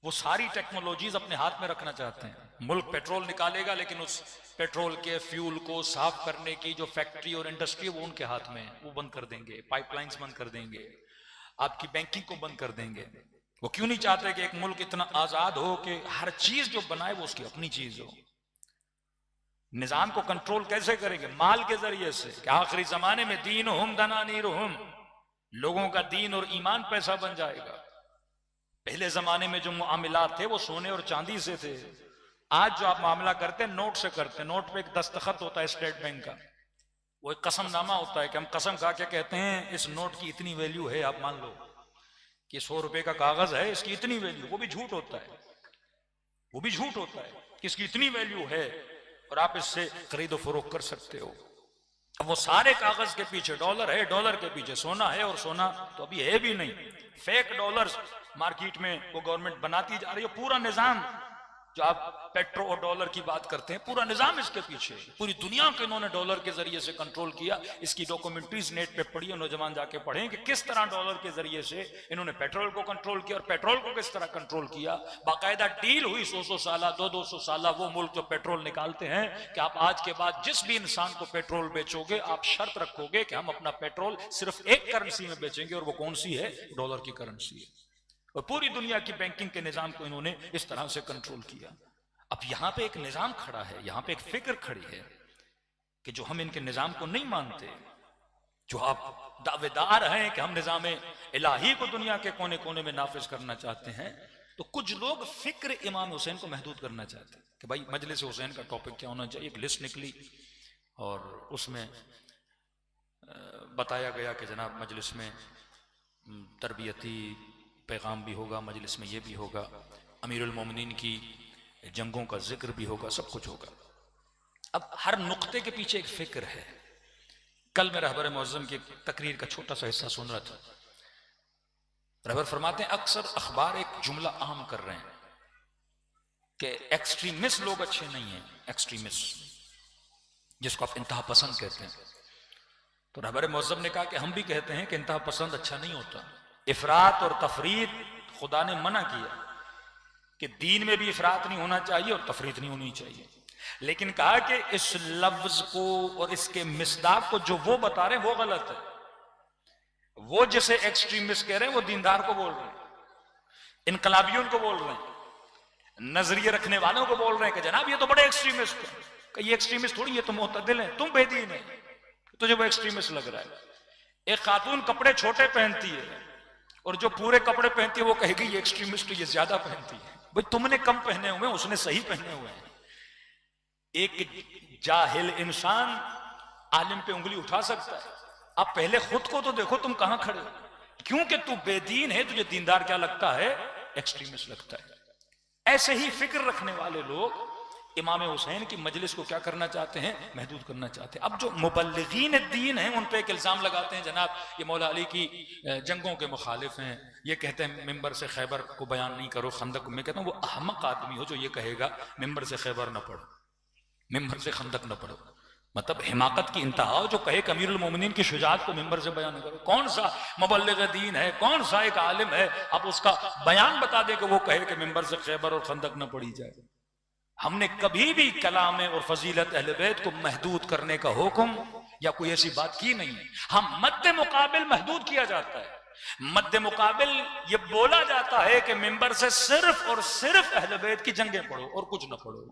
वो सारी टेक्नोलॉजीज अपने हाथ में रखना चाहते हैं। मुल्क पेट्रोल निकालेगा, लेकिन उस पेट्रोल के फ्यूल को साफ करने की जो फैक्ट्री और इंडस्ट्री वो उनके हाथ में है, वो बंद कर देंगे, पाइपलाइंस बंद कर देंगे, आपकी बैंकिंग को बंद कर देंगे। वो क्यों नहीं चाहते कि एक मुल्क इतना आजाद हो कि हर चीज जो बनाए वो उसकी अपनी चीज हो। निजाम को कंट्रोल कैसे करेंगे? माल के जरिए से, कि आखिरी जमाने में दीन हम दनानीर हम, लोगों का दीन और ईमान पैसा बन जाएगा। पहले जमाने में जो मामलात थे वो सोने और चांदी से थे। आज जो आप मामला करते हैं नोट से करते हैं। नोट पे एक दस्तखत होता है स्टेट बैंक का, वो एक कसमनामा होता है कि हम कसम खा के कहते हैं इस नोट की इतनी वैल्यू है, आप मान लो कि 100 रुपए का कागज है, इसकी इतनी वैल्यू, वो भी झूठ होता है, वो भी झूठ होता है कि इसकी इतनी वैल्यू है और आप इससे खरीदो फरोख्त कर सकते हो। अब वो सारे कागज के पीछे डॉलर है, डॉलर के पीछे सोना है, और सोना तो अभी है भी नहीं, फेक डॉलर्स मार्केट में वो गवर्नमेंट बनाती जा रही है। पूरा निजाम जो आप पेट्रो और डॉलर की बात करते हैं, पूरा निजाम इसके पीछे, पूरी दुनिया को इन्होंने डॉलर के जरिए से कंट्रोल किया। इसकी डॉक्यूमेंट्रीज नेट पे पढ़िए, नौजवान जाके पढ़ें कि किस तरह डॉलर के जरिए से इन्होंने पेट्रोल को कंट्रोल किया, और पेट्रोल को किस तरह कंट्रोल किया। बाकायदा डील हुई 100 साल, 200 साल, वो मुल्क जो पेट्रोल निकालते हैं कि आप आज के बाद जिस भी इंसान को पेट्रोल बेचोगे, आप शर्त रखोगे कि हम अपना पेट्रोल सिर्फ एक करेंसी में बेचेंगे, और वो कौन सी है? डॉलर की करेंसी है। और पूरी दुनिया की बैंकिंग के निजाम को इन्होंने इस तरह से कंट्रोल किया। अब यहां पे एक निजाम खड़ा है, यहां पे एक फिक्र खड़ी है कि जो हम इनके निजाम को नहीं मानते, जो आप दावेदार हैं कि हम निजाम इलाही को दुनिया के कोने कोने में नाफिज करना चाहते हैं, तो कुछ लोग फिक्र इमाम हुसैन को महदूद करना चाहते हैं कि भाई मजलिस हुसैन का टॉपिक क्या होना चाहिए। एक लिस्ट निकली और उसमें बताया गया कि जनाब मजलिस में तरबियती पैगाम भी होगा, मजलिस में ये भी होगा, अमीरुल मोमिनीन की जंगों का जिक्र भी होगा, सब कुछ होगा। अब हर नुक्ते के पीछे एक फिक्र है। कल मैं रहबर मुअज्जम की तकरीर का छोटा सा हिस्सा सुन रहा था। रहबर फरमाते हैं अक्सर अखबार एक जुमला आम कर रहे हैं कि एक्सट्रीमिस्ट लोग अच्छे नहीं हैं, एक्सट्रीमिस्ट जिसको आप इंतहा पसंद कहते हैं। तो रहबर मुअज्जम ने कहा कि हम भी कहते हैं कि इंतहा पसंद अच्छा नहीं होता। इफरात और तफरीत खुदा ने मना किया कि दीन में भी इफरात नहीं होना चाहिए और तफरीत नहीं होनी चाहिए, लेकिन कहा कि इस लफ्ज को और इसके मिसदाक को जो वो बता रहे हैं वो गलत है। वो जिसे एक्सट्रीमिस्ट कह रहे हैं वो दीनदार को बोल रहे हैं, इनकलाबियों को बोल रहे हैं, नजरिए रखने वालों को बोल रहे हैं कि जनाब ये तो बड़े एक्सट्रीमिस्ट है। ये एक्सट्रीमिस्ट थोड़ी, ये तो मुतदिल है, तुम बेदीन है, तुझे वो एक्सट्रीमिस्ट लग रहा है। एक खातून कपड़े छोटे पहनती है और जो पूरे कपड़े पहनती है वो कहेगी ये एक्सट्रीमिस्ट, ये ज्यादा पहनती है। भाई तुमने कम पहने हुए, उसने सही पहने हुए हैं। एक जाहिल इंसान आलिम पे उंगली उठा सकता है। अब पहले खुद को तो देखो तुम कहां खड़े हो, क्योंकि तू बेदीन है, तुझे दीनदार क्या लगता है? एक्सट्रीमिस्ट लगता है। ऐसे ही फिक्र रखने वाले लोग इमाम हुसैन की मजलिस को क्या करना चाहते हैं? महदूद करना चाहते हैं। अब जो मुबल्लिगीन दीन हैं उन पे एक इल्जाम लगाते हैं, जनाब ये मौला अली की जंगों के मुखालिफ हैं, ये कहते हैं मिंबर से खैबर को बयान नहीं करो, खंदक। मैं कहता हूं वो अहमक आदमी हो जो ये कहेगा मिंबर से खैबर न पढ़ो, मिंबर से खंदक न पढ़ो। मतलब हिमाकत की इंतहा जो कहे कि अमीरुल मोमिनीन की शुजाअत को मिंबर से बयान करो। कौन सा मुबल्लिग दीन है, कौन सा एक आलिम है अब उसका बयान बता दे कि वो कहे कि मिंबर से खैबर और खंदक न पढ़ी जाए। हमने कभी भी कलाम और फजीलत अहले बैत को महदूद करने का हुक्म या कोई ऐसी बात की नहीं है। हम मद्दे मुकाबिल महदूद किया जाता है। मद्दे मुकाबिल ये बोला जाता है कि मिंबर से सिर्फ और सिर्फ अहले बैत की जंगें पढ़ो और कुछ न पढ़ो,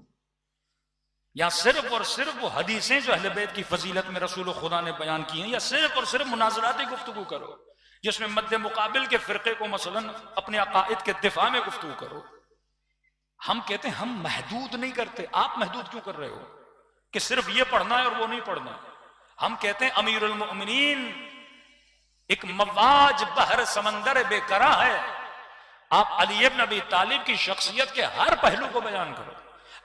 या सिर्फ और सिर्फ वो हदीसें जो अहले बैत की फजीलत में रसूल खुदा ने बयान की हैं, या सिर्फ और सिर्फ मुनाजराती गुफ्तगू करो जिसमें मद्दे मुकाबिल के फिरके को मसलन अपने अकायद के दिफा में गुफ्तगू करो। हम कहते हैं हम महदूद नहीं करते। आप महदूद क्यों कर रहे हो कि सिर्फ ये पढ़ना है और वो नहीं पढ़ना? हम कहते हैं अमीरुल मोमिनीन एक मवाज बहर समंदर बेकरा है। आप अली इब्न अबी तालिब की शख्सियत के हर पहलू को बयान करो।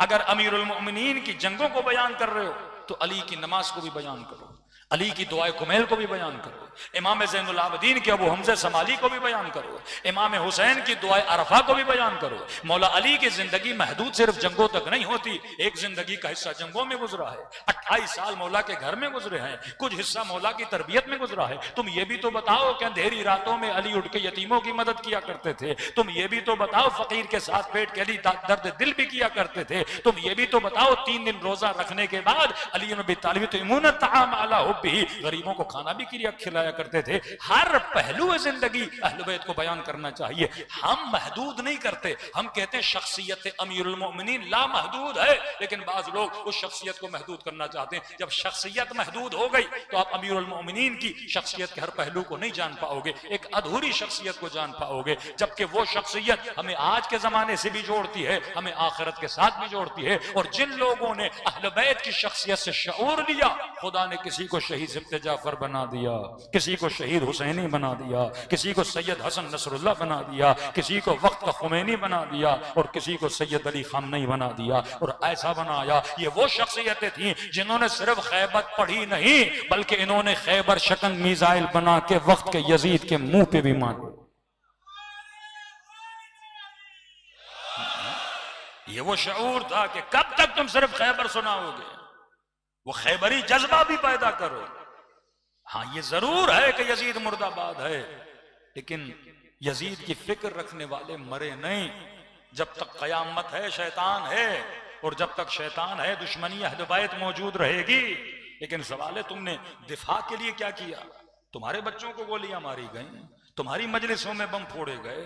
अगर अमीरुल मोमिनीन की जंगों को बयान कर रहे हो तो अली की नमाज को भी बयान करो, अली की दुआए कुमैल को भी बयान करो, इमाम ज़ैनुल आबिदीन के अबू हमज़ा समाली को भी बयान करो, इमाम हुसैन की दुआए अरफा को भी बयान करो। मौला अली की जिंदगी महदूद सिर्फ जंगों तक नहीं होती, एक जिंदगी का हिस्सा जंगों में गुजरा है। 28 साल मौला के घर में गुजरे हैं, कुछ हिस्सा मौला की तरबियत में गुजरा है। तुम ये भी तो बताओ कि अंधेरी रातों में अली उठ के यतीमों की मदद किया करते थे। तुम ये भी तो बताओ फकीर के साथ पेट के अली दर्द दिल भी किया करते थे। तुम ये भी तो बताओ 3 दिन रोजा रखने के बाद अली नबी तालिब तयमून तआम अला हुब्बिही, गरीबों को खाना भी खिलाया करते थे। हर पहलू जिंदगी अहले बैत को बयान करना चाहिए। हम महदूद नहीं करते। हम कहते हैं शख्सियत अमीरुल मोमिनीन ला महदूद है, लेकिन बाज लोग उस शख्सियत को महदूद करना चाहते हैं। जब शख्सियत महदूद हो गई तो आप अमीरुल मोमिनीन की शख्सियत के हर पहलू को नहीं जान पाओगे, एक अधूरी शख्सियत को जान पाओगे। जबकि वो शख्सियत हमें आज के जमाने से भी जोड़ती है, हमें आखिरत के साथ भी जोड़ती है। और जिन लोगों ने अहले बैत की शख्सियत से शऊर लिया, खुदा ने किसी को शहीद सिब्ते जाफर बना दिया, किसी को शहीद हुसैनी बना दिया, किसी को सैयद हसन नसरुल्लाह बना दिया, किसी को वक्त का खुमैनी बना दिया और किसी को सैयद अली खामनेई बना दिया। और ऐसा बनाया, ये वो शख्सियतें थी जिन्होंने सिर्फ खैबत पढ़ी नहीं बल्कि इन्होंने खैबर शकन मिसाइल बना के वक्त के यजीद के मुंह पे भी मारे। ये वो शऊर था कि कब तक तुम सिर्फ खैबर सुनाओगे, वो खैबरी जज्बा भी पैदा करो। हाँ ये जरूर है कि यजीद मुर्दाबाद है, लेकिन यजीद की फिक्र रखने वाले मरे नहीं। जब तक कयामत है शैतान है, और जब तक शैतान है दुश्मनी अहले बैत मौजूद रहेगी। लेकिन सवाल है तुमने दिफा के लिए क्या किया? तुम्हारे बच्चों को गोलियां मारी गई, तुम्हारी मजलिसों में बम फोड़े गए,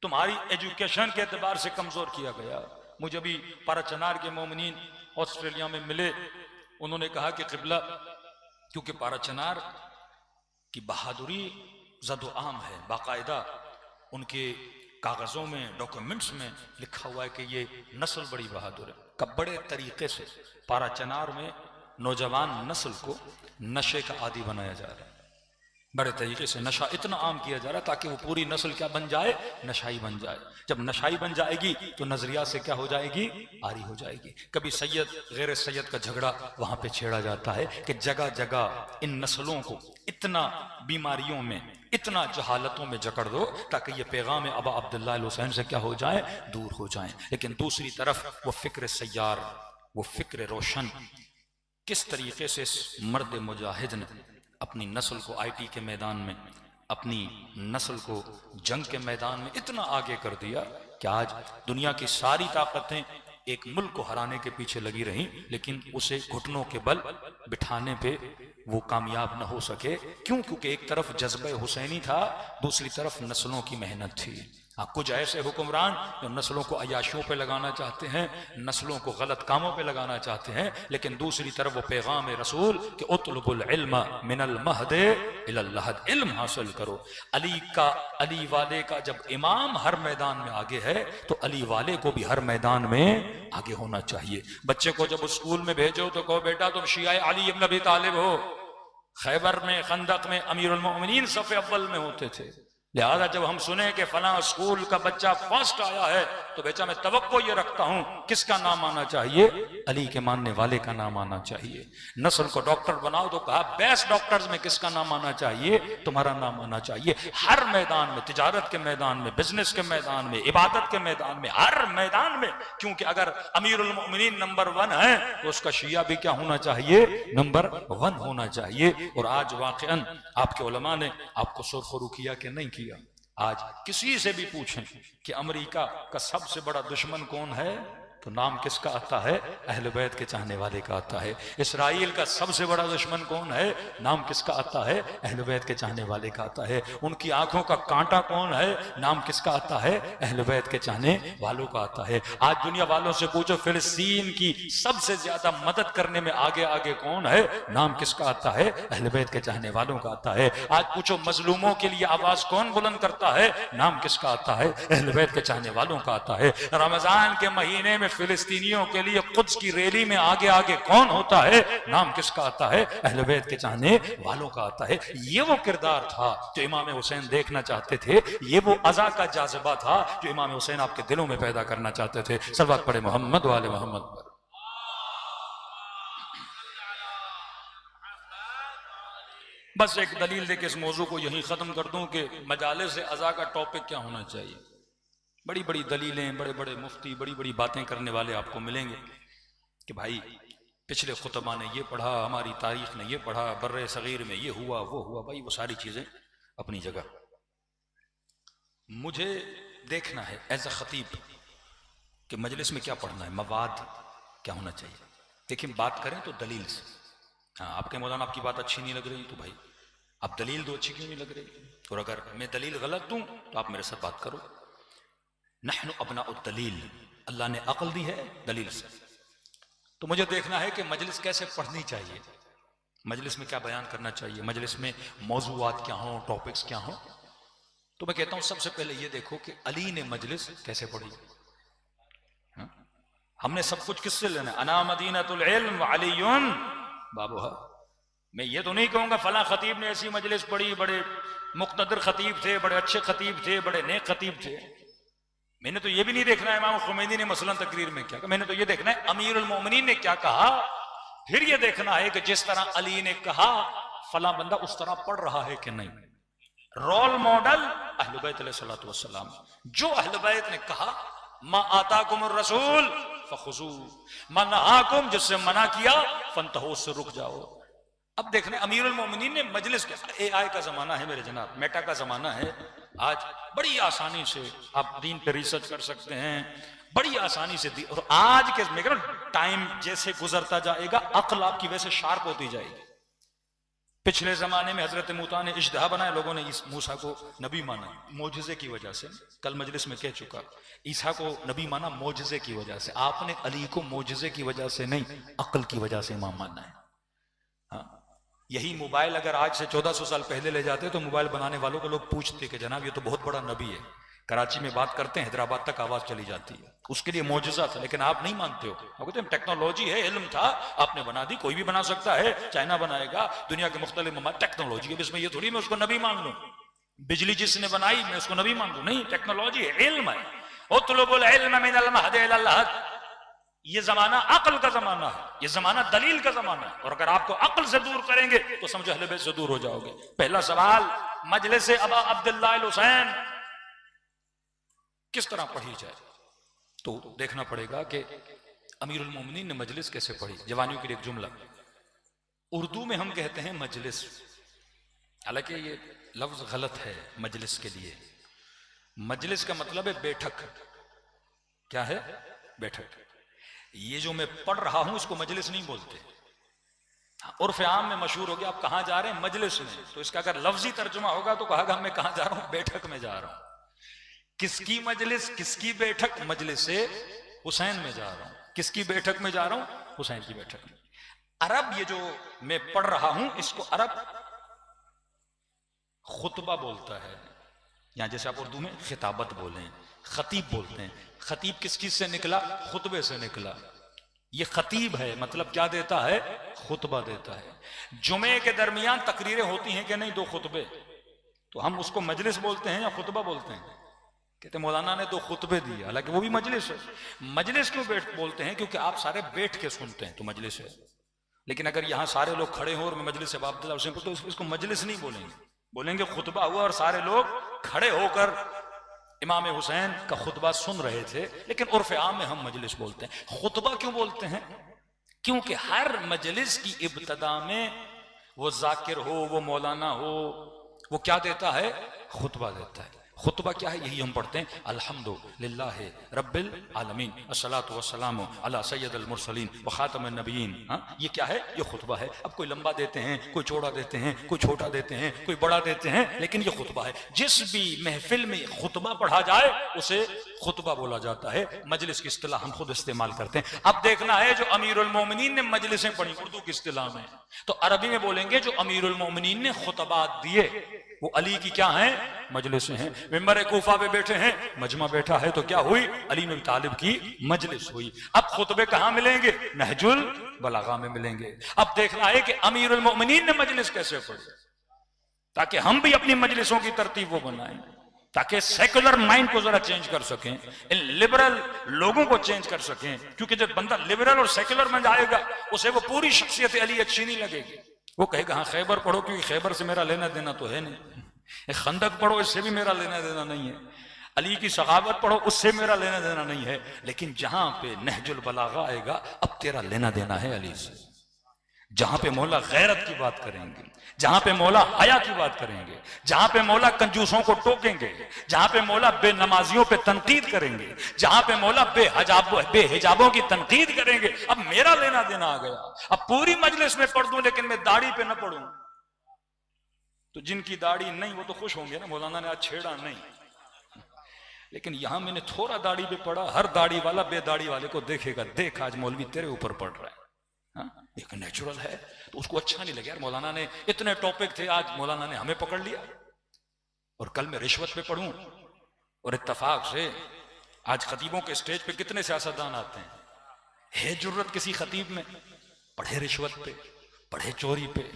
तुम्हारी एजुकेशन के एतबार से कमजोर किया गया। मुझे भी पाराचनार के मोमिनीन ऑस्ट्रेलिया में मिले, उन्होंने कहा कि किबला, क्योंकि पाराचनार की बहादुरी जदो आम है, बाकायदा उनके कागजों में डॉक्यूमेंट्स में लिखा हुआ है कि ये नस्ल बड़ी बहादुर है। कब बड़े तरीके से पाराचनार में नौजवान नस्ल को नशे का आदी बनाया जा रहा है, बड़े तरीके से नशा इतना आम किया जा रहा है ताकि वो पूरी नस्ल क्या बन जाए? नशाई बन जाए। जब नशाई बन जाएगी तो नजरिया से क्या हो जाएगी? आरी हो जाएगी। कभी सैयद गैर सैयद का झगड़ा वहां पे छेड़ा जाता है कि जगह जगह इन नस्लों को इतना बीमारियों में, इतना जहालतों में जकड़ दो ताकि ये पैगाम अबा अब्दुल्ला अल हुसैन से क्या हो जाए? दूर हो जाए। लेकिन दूसरी तरफ वो फिक्र सैयार, वो फिक्र रोशन, किस तरीके से मर्द मुजाहिद ने अपनी नस्ल को आईटी के मैदान में, अपनी नस्ल को जंग के मैदान में इतना आगे कर दिया कि आज दुनिया की सारी ताकतें एक मुल्क को हराने के पीछे लगी रहीं, लेकिन उसे घुटनों के बल बिठाने पे वो कामयाब न हो सके। क्यों? क्योंकि एक तरफ जज्बे हुसैनी था, दूसरी तरफ नस्लों की मेहनत थी। हाँ, कुछ ऐसे हुक्मरान जो नस्लों को अयाशियों पे लगाना चाहते हैं, नस्लों को गलत कामों पे लगाना चाहते हैं, लेकिन दूसरी तरफ वो पैगाम रसूल कि उतलुबुल इल्म मिनल महदे इलल लहद, इल्म हासिल करो। अली वाले का जब इमाम हर मैदान में आगे है तो अली वाले को भी हर मैदान में आगे होना चाहिए। बच्चे को जब स्कूल में भेजो तो कहो बेटा तुम शिया अली इब्न अबी तालिब हो। खैबर में, खंदक में अमीरुल मोमिनीन सफ़े अव्वल में होते थे। लिहाजा जब हम सुने कि फला स्कूल का बच्चा फर्स्ट आया है तो बेचा मैं तवक्को ये रखता हूं किसका नाम आना चाहिए? अली के मानने वाले का नाम आना चाहिए। नस्ल को डॉक्टर बनाओ तो कहा बेस्ट डॉक्टर्स में किसका नाम आना चाहिए? तुम्हारा नाम आना चाहिए। हर मैदान में, तिजारत के मैदान में, बिजनेस के मैदान में, इबादत के मैदान में, हर मैदान में। क्योंकि अगर अमीरुल मोमिनीन नंबर 1 है तो उसका शिया भी क्या होना चाहिए? नंबर 1 होना चाहिए। और आज वाकईन आपके उलमा ने आपको सुरखरू किया कि नहीं किया? आज किसी से भी पूछें कि अमेरिका का सबसे बड़ा दुश्मन कौन है तो नाम किसका आता है? अहले बैत के चाहने वाले का आता है। इसराइल का सबसे बड़ा दुश्मन कौन है? नाम किसका आता है? अहले बैत के चाहने वाले का आता है। उनकी आंखों का कांटा कौन है? नाम किसका आता है? अहले बैत के चाहने वालों का आता है। आज दुनिया वालों से पूछो फिलिस्तीन की सबसे ज्यादा मदद करने में आगे आगे कौन है? नाम किसका आता है? अहले बैत के चाहने वालों का आता है। आज पूछो मजलूमों के लिए आवाज कौन बुलंद करता है? नाम किसका आता है? अहले बैत के चाहने वालों का आता है। रमजान के महीने में फिलिस्तीनियों के लिए कुद्स की रैली में आगे आगे कौन होता है? नाम किसका आता है? अहले बैत के चाहने वालों का आता है। ये वो किरदार था जो इमाम हुसैन देखना चाहते थे। ये वो अज़ा का जाज़िबा था जो इमाम हुसैन आपके दिलों में पैदा करना चाहते थे। सल्लल्लाहु पढ़े मोहम्मद वाले मोहम्मद पर। बस एक दलील देके इस मौजू को यहीं खत्म कर दूं कि मजालिस से अज़ा का टॉपिक क्या होना चाहिए। बड़ी बड़ी दलीलें, बड़े बड़े मुफ्ती, बड़ी बड़ी बातें करने वाले आपको मिलेंगे कि भाई पिछले खुतबा ने ये पढ़ा, हमारी तारीख ने ये पढ़ा, बर्रे सगीर में ये हुआ वो हुआ। भाई वो सारी चीजें अपनी जगह। मुझे देखना है एज अ खतीब कि मजलिस में क्या पढ़ना है, मवाद क्या होना चाहिए। देखिए बात करें तो दलील से। हाँ, आपके मौलाना आपकी बात अच्छी नहीं लग रही तो भाई आप दलील दो, अच्छी क्यों नहीं लग रही? और अगर मैं दलील गलत दूं तो आप मेरे साथ बात करो। नहनु अपना दलील, अल्लाह ने अक्ल दी है दलील से। तो मुझे देखना है कि मजलिस कैसे पढ़नी चाहिए, मजलिस में क्या बयान करना चाहिए, मजलिस में मौजूआत क्या हो, टॉपिक्स क्या हो। तो मैं कहता हूं सबसे पहले ये देखो कि अली ने मजलिस कैसे पढ़ी। हाँ? हमने सब कुछ किससे लेना है? अना मदीनतुल इल्म व अलीयुन बाबूहा। मैं ये तो नहीं कहूंगा फला खतीब ने ऐसी मजलिस पढ़ी, बड़े मुक्तदर खतीब थे, बड़े अच्छे खतीब थे, बड़े नेक खतीब थे। मैंने तो ये भी नहीं देखना है इमाम खुमैनी ने मसलन तकरीर में क्या कहा। मैंने तो ये देखना है अमीरुल मोमिनीन ने क्या कहा। फिर ये देखना है कि जिस तरह अली ने कहा फला बंदा उस तरह पढ़ रहा है कि नहीं। रोल मॉडल अहले बैत अलैहिस्सलातु वस्सलाम। जो अहले बैत ने कहा मा आताकुमुर रसूल फखुजू मा नहाकुम, जिससे मना किया फंतहू, से रुक जाओ। अब देखने अमीरुल मोमिनीन ने मजलिस के, AI का जमाना है मेरे जनाब, मेटा का जमाना है। आज बड़ी आसानी से आप दीन पे रिसर्च कर सकते हैं, बड़ी आसानी से। और आज के मैं कह रहा हूं टाइम जैसे गुजरता जाएगा अक्ल आपकी वैसे शार्प होती जाएगी। पिछले जमाने में हजरत मूसा ने इज्तिहा बनाया, लोगों ने इस मूसा को नबी माना मोजज़े की वजह से। कल मजलिस में कह चुका, ईसा को नबी माना मोजज़े की वजह से। आपने अली को मोजज़े की वजह से नहीं, अक्ल की वजह से इमाम मानना है। हाँ, यही मोबाइल अगर आज से 1400 साल पहले ले जाते तो मोबाइल बनाने वालों को लोग पूछते कि जनाब ये तो बहुत बड़ा नबी है। कराची में बात करते हैं हैदराबाद तक आवाज चली जाती है, उसके लिए मोजज़ा था। लेकिन आप नहीं मानते हो, आप कहते हैं टेक्नोलॉजी है, इल्म था, आपने बना दी, कोई भी बना सकता है, चाइना बनाएगा, दुनिया के मुख्तलिफ ममालिक, टेक्नोलॉजी है, इसमें ये थोड़ी मैं उसको नबी मान लूं। बिजली जिसने बनाई मैं उसको नबी मान लूं? नहीं, टेक्नोलॉजी है, इल्म है। उतलुबुल इल्म मिनल महदि इलल लहद। ये जमाना अक्ल का जमाना है, ये जमाना दलील का जमाना है। और अगर आपको अक्ल से दूर करेंगे तो समझो अहले बैत से दूर हो जाओगे। पहला सवाल, मजलिस अबा अब्दुल्लाह अल हुसैन किस तरह पढ़ी जाए? तो देखना पड़ेगा कि अमीरुल मोमिनीन ने मजलिस कैसे पढ़ी। जवानियों के लिए एक जुमला, उर्दू में हम कहते हैं मजलिस, हालांकि ये लफ्ज गलत है मजलिस के लिए। मजलिस का मतलब है बैठक। क्या है? बैठक। ये जो मैं पढ़ रहा हूं इसको मजलिस नहीं बोलते। उर्फ आम में मशहूर हो गया, आप कहां जा रहे हैं? मजलिस में। तो इसका अगर लफ्जी तर्जुमा होगा तो कहा मैं कहां जा रहा हूं? बैठक में जा रहा हूं। किसकी मजलिस, किसकी बैठक? मजलिस से हुसैन में जा रहा हूं। किसकी बैठक में जा रहा हूं? हुसैन की बैठक में। अरब, ये जो मैं पढ़ रहा हूं, इसको अरब खुतबा बोलता है। यहां जैसे आप उर्दू में खिताबत बोलें, खतीब बोलते हैं। खतीब किस चीज से निकला? खुतबे से निकला। ये खतीब है, मतलब क्या देता है? खुतबा देता है। जुमे के दरमियान तकरीरें होती हैं कि नहीं, 2 खुतबे, तो हम उसको मजलिस बोलते हैं या खुतबा बोलते हैं? कहते मौलाना ने 2 खुतबे दिए, हालांकि वो भी मजलिस है। मजलिस क्यों बोलते हैं? क्योंकि आप सारे बैठ के सुनते हैं तो मजलिस है। लेकिन अगर यहां सारे लोग खड़े हों और मैं मजलिस से अब्दुल्लाह हुसैन तो इसको मजलिस नहीं बोलेंगे, बोलेंगे खुतबा हुआ और सारे लोग खड़े होकर इमाम हुसैन का खुतबा सुन रहे थे। लेकिन उर्फ आम में हम मजलिस बोलते हैं। खुतबा क्यों बोलते हैं? क्योंकि हर मजलिस की इब्तदा में वो जाकिर हो, वो मौलाना हो, वो क्या देता है? खुतबा देता है। खुतबा क्या है? यही हम पढ़ते हैं, अल्हम्दुलिल्लाह रब्बिल आलमीन अस्सलातु वस्सलामु अला सय्यदिल मुरसलीन व खातमिन नबिय्यीन। ये क्या है? ये खुतबा है। अब कोई लंबा देते हैं, कोई चौड़ा देते हैं, कोई छोटा देते हैं, कोई बड़ा देते हैं, लेकिन ये खुतबा है। जिस भी महफिल में खुतबा पढ़ा जाए उसे खुतबा बोला जाता है। मजलिस की इस्तिलाह हम खुद इस्तेमाल करते हैं। अब देखना है, जो अमीरुल मोमिनीन ने मजलिसें पढ़ी उर्दू की इस्तिलाह में, तो अरबी में बोलेंगे जो अमीरुल मोमिनीन ने खुतबात दिए वो अली की क्या है? मजलिसें हैं। मिंबर कूफा पे बैठे हैं, मजमा बैठा है, तो क्या हुई? अली बिन तालिब की मजलिस हुई। अब खुतबे कहां मिलेंगे? नहजुल बलागा में मिलेंगे। अब देखना है कि अमीरुल मोमिनीन ने मजलिस कैसे पढ़ी, ताकि हम भी अपनी मजलिसों की तरतीब वो बनाएं, ताकि सेकुलर माइंड को जरा चेंज कर सकें, इन लिबरल लोगों को चेंज कर सकें। क्योंकि जब बंदा लिबरल और सेकुलर में जाएगा उसे वो पूरी शख्सियत अली अच्छी नहीं लगेगी। वो कहेगा हाँ खैबर पढ़ो, क्योंकि खैबर से मेरा लेना देना तो है नहीं। खंदक पढ़ो, इससे भी मेरा लेना देना नहीं है। अली की सखावत पढ़ो, उससे मेरा लेना देना नहीं है। लेकिन जहां पे नहजुल बलागा आएगा, अब तेरा लेना देना है अली से। जहां पे मौला गैरत की बात करेंगे, जहां पे मौला हया की बात करेंगे, जहां पे मौला कंजूसों को टोकेंगे, जहां पे मौला बेनमाजियों पे तनकीद करेंगे, जहां पे मौला बेहिजाबों की तनकीद करेंगे, अब मेरा लेना देना आ गया। अब पूरी मजलिस में पढ़ दूं लेकिन मैं दाढ़ी पे न पढ़ूं, तो जिनकी दाढ़ी नहीं वो तो खुश होंगे ना, मौलाना ने आज छेड़ा नहीं। लेकिन यहां मैंने थोड़ा दाढ़ी पे पढ़ा, हर दाढ़ी वाला बेदाढ़ी वाले को देखेगा, देख आज मौलवी तेरे ऊपर पढ़ रहा है। एक नेचुरल है, तो उसको अच्छा नहीं लगे, यार मौलाना ने इतने टॉपिक थे, आज मौलाना ने हमें पकड़ लिया। और कल मैं रिश्वत पे पढ़ूं, और इत्तफाक से आज खतीबों के स्टेज पे कितने सियासतदान आते हैं, है जुर्रत किसी खतीब में? पढ़े रिश्वत पे, पढ़े चोरी पे,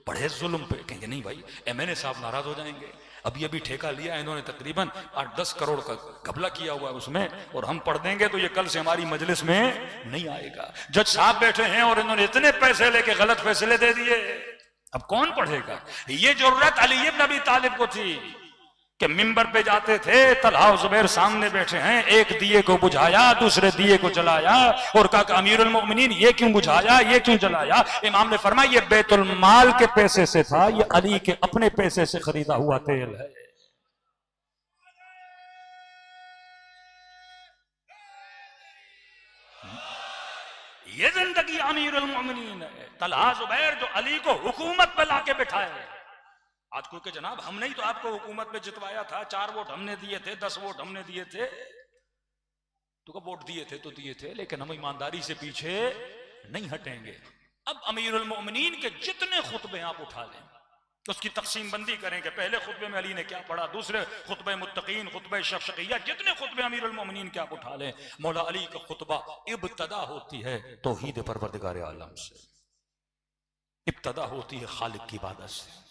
पढ़े जुल्म पे। कहेंगे नहीं भाई एमएनए साहब नाराज हो जाएंगे, अभी अभी ठेका लिया इन्होंने, तकरीबन 8-10 करोड़ का घपला किया हुआ है उसमें, और हम पढ़ देंगे तो ये कल से हमारी मजलिस में नहीं आएगा। जज साहब बैठे हैं और इन्होंने इतने पैसे लेके गलत फैसले दे दिए, अब कौन पढ़ेगा? ये जरूरत अली इब्न अबी तालिब को थी कि मिंबर पे जाते थे, तलहा और जुबैर सामने बैठे हैं, एक दिए को बुझाया, दूसरे दिए को जलाया, और कहा कि अमीरुल मोमिनीन ये क्यों बुझाया, ये क्यों जलाया? इमाम ने फरमाया ये बैतुल माल के पैसे से था, ये अली के अपने पैसे से खरीदा हुआ तेल है। ये जिंदगी अमीरुल मोमिनीन है। तलहा जुबैर जो अली को हुकूमत पे लाके बिठाए। आज कोई के जनाब हम नहीं तो आपको हुकूमत में जितवाया था, 4 वोट हमने दिए थे, 10 वोट हमने दिए थे, तो कब वोट दिए थे तो दिए थे, लेकिन हम ईमानदारी से पीछे नहीं हटेंगे। अब अमीरुल मोमिनीन के जितने खुतबे आप उठा लें, उसकी तकसीम बंदी करेंगे। पहले खुतबे में अली ने क्या पढ़ा, दूसरे खुतबे मुत्तकीन, खुतबे शफ़क़िय्या, जितने खुतबे अमीरुल मोमिनीन के आप उठा लें, मौला अली का खुतबा इब्तदा होती है तौहीद परवरदिगार आलम से, इब्तदा होती है खालिक की इबादत से।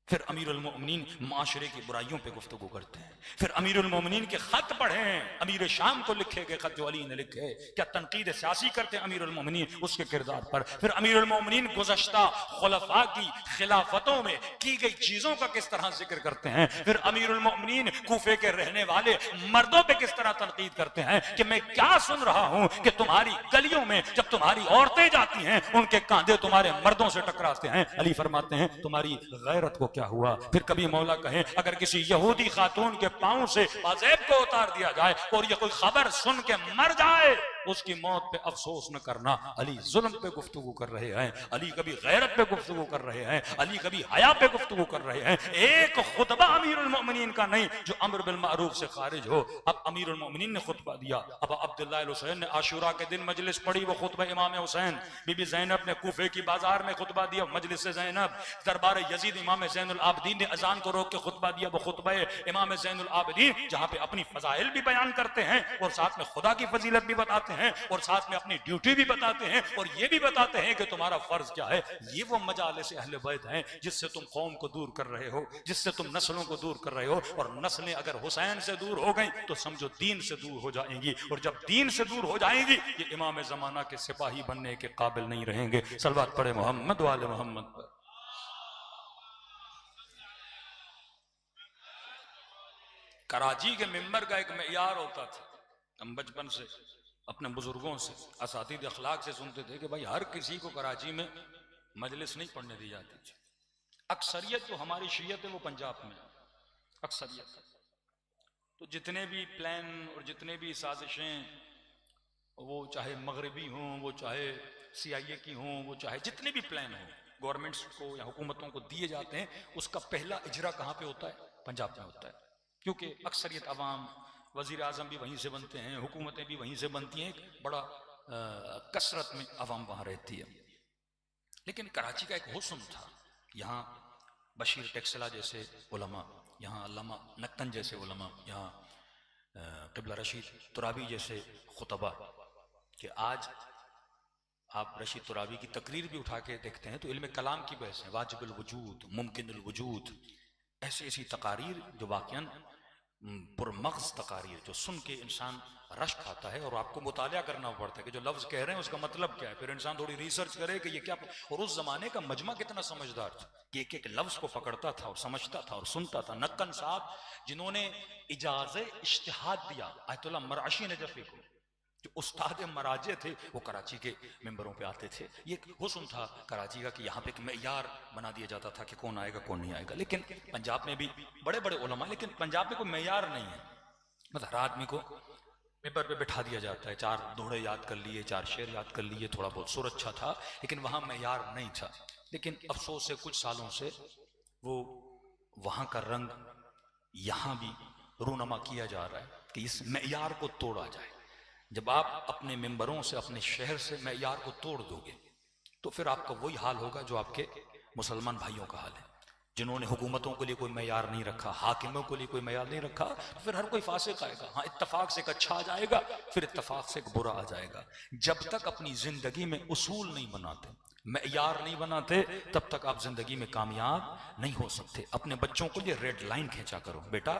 फिर अमीरुल मोमिनीन माशरे की बुराइयों पे गुफ्तगू करते हैं। फिर अमीरुल मोमिनीन के खत पढ़ें, अमीर शाम को लिखे गए खत जो अली ने लिखे, क्या तनकीद सियासी करते हैं अमीरुल मोमिनीन उसके किरदार पर। फिर अमीरुल मोमिनीन गुज़श्ता खुलफा की खिलाफतों में की गई चीजों का किस तरह जिक्र करते हैं। फिर अमीरुल मोमिनीन कूफे के रहने वाले मर्दों पे किस तरह तनकीद करते हैं कि मैं क्या सुन रहा हूं कि तुम्हारी गलियों में जब तुम्हारी औरतें जाती हैं उनके कांधे तुम्हारे मर्दों से टकराते हैं। अली फरमाते हैं तुम्हारी गैरत को क्या हुआ। फिर कभी मौला कहें अगर किसी यहूदी खातून के पांव से पाजेब को उतार दिया जाए और ये कोई खबर सुन के मर जाए उसकी मौत पे अफसोस न करना। अली जुल्म पे गुफ्तगू कर रहे हैं, अली कभी गैरत पे गुफ्तगू कर रहे हैं, अली कभी हया पे गुफ्तगू कर रहे हैं। एक खुतबा अमीरुल मोमिनीन का नहीं जो अम्र बिल मारूफ से खारिज हो। अब अमीरुल मोमिनीन ने खुतबा दिया, अब अब्दुल्लाह हुसैन ने आशूरा के दिन मजलिस पढ़ी, वो खुतबा इमाम हुसैन। बीबी ज़ैनब ने कूफे की बाजार में खुतबा दिया, मजलिस ज़ैनब। दरबार यजीद इमाम ज़ैनुल आबदीन ने अजान को रोक के खुतबा दिया, वो खुतबा इमाम ज़ैनुल आबदीन, जहां पे अपनी फजाइल भी बयान करते हैं और साथ में खुदा की फजीलत भी बताते हैं और साथ में अपनी ड्यूटी भी बताते हैं और ये भी बताते हैं कि तुम्हारा फर्ज क्या है। ये वो मजालिस अहले बैत हैं जिससे तुम कौम को दूर कर रहे हो, जिससे तुम नस्लों को दूर कर रहे हो। और नस्लें अगर हुसैन से दूर हो गई तो समझो दीन से दूर हो जाएंगी, और जब दीन से दूर हो जाएंगी ये इमाम जमाना के सिपाही बनने के काबिल नहीं रहेंगे। सलवात पढ़े मोहम्मद वाले मोहम्मद पर। कराची के मिंबर का एक मेयार होता था, हम बचपन से अपने बुजुर्गों से असातिद अखलाक से सुनते थे कि भाई हर किसी को कराची में मजलिस नहीं पढ़ने दी जाती थी। अक्सरियत जो हमारी शीयत है वो पंजाब में अक्सरियत। तो जितने भी प्लान और जितने भी साजिशें, वो चाहे मगरबी हों, वो चाहे CIA की हों, वो चाहे जितने भी प्लान हों गवर्नमेंट्स को या हुकूमतों को दिए जाते हैं, उसका पहला इजरा कहाँ पे होता है? पंजाब में होता है। क्योंकि अक्सरियत अवाम, वजीर आजम भी वहीं से बनते हैं, हुकूमतें भी वहीं से बनती हैं, एक बड़ा कसरत में अवाम वहाँ रहती है। लेकिन कराची का एक हुस्न था, यहाँ बशीर टेक्सला जैसे उलमा, यहाँ अल्लामा नक्तन जैसे उलमा, यहाँ क़िबला रशीद तुराबी जैसे खुतबा, कि आज आप रशीद तुराबी की तकरीर भी उठा के देखते हैं तो इल्म कलाम की बहस है, वाजिबुल वजूद, मुमकिनुल वजूद, ऐसी ऐसी तकारीर जो वाक़ियन पुरमग़ज़ तकारीर, जो सुन के इंसान रश खाता है और आपको मुतालिया करना पड़ता है कि जो लफ्ज़ कह रहे हैं उसका मतलब क्या है। फिर इंसान थोड़ी रिसर्च करे कि ये क्या। और उस जमाने का मजमा कितना समझदार था कि एक एक लफ्ज़ को पकड़ता था और समझता था और सुनता था। नक्कन साहब जिन्होंने इजाज़े इज्तिहाद दिया आयतुल्लाह मराशी नजफ़ी को, जो उस्ताद मराजे थे, वो कराची के मेंबरों पे आते थे। ये हुस्न था कराची का कि यहाँ पे एक मेयार बना दिया जाता था कि कौन आएगा कौन नहीं आएगा। लेकिन पंजाब में भी बड़े बड़े उलमा, लेकिन पंजाब में कोई मेयार नहीं है। मतलब हर आदमी को पेपर पे बैठा दिया जाता है, 4 दोहे याद कर लिए, 4 शेर याद कर लिए, थोड़ा बहुत सुर अच्छा था, लेकिन वहाँ मेयार नहीं था। लेकिन अफसोस से कुछ सालों से वो वहाँ का रंग यहाँ भी रूनमा किया जा रहा है कि इस मेयार को तोड़ा जाए। जब आप अपने मेंबरों से, अपने शहर से मेयार को तोड़ दोगे तो फिर आपका वही हाल होगा जो आपके मुसलमान भाइयों का हाल है, जिन्होंने हुकूमतों के लिए कोई मेयार नहीं रखा, हाकिमों के लिए कोई मेयार नहीं रखा। तो फिर हर कोई फासिक आएगा। हाँ, इत्तफाक से एक अच्छा आ जाएगा, फिर इत्तफाक से एक बुरा आ जाएगा। जब तक अपनी जिंदगी में उसूल नहीं बनाते, मेयार नहीं बनाते, तब तक आप जिंदगी में कामयाब नहीं हो सकते। अपने बच्चों को ये रेड लाइन खींचा करो, बेटा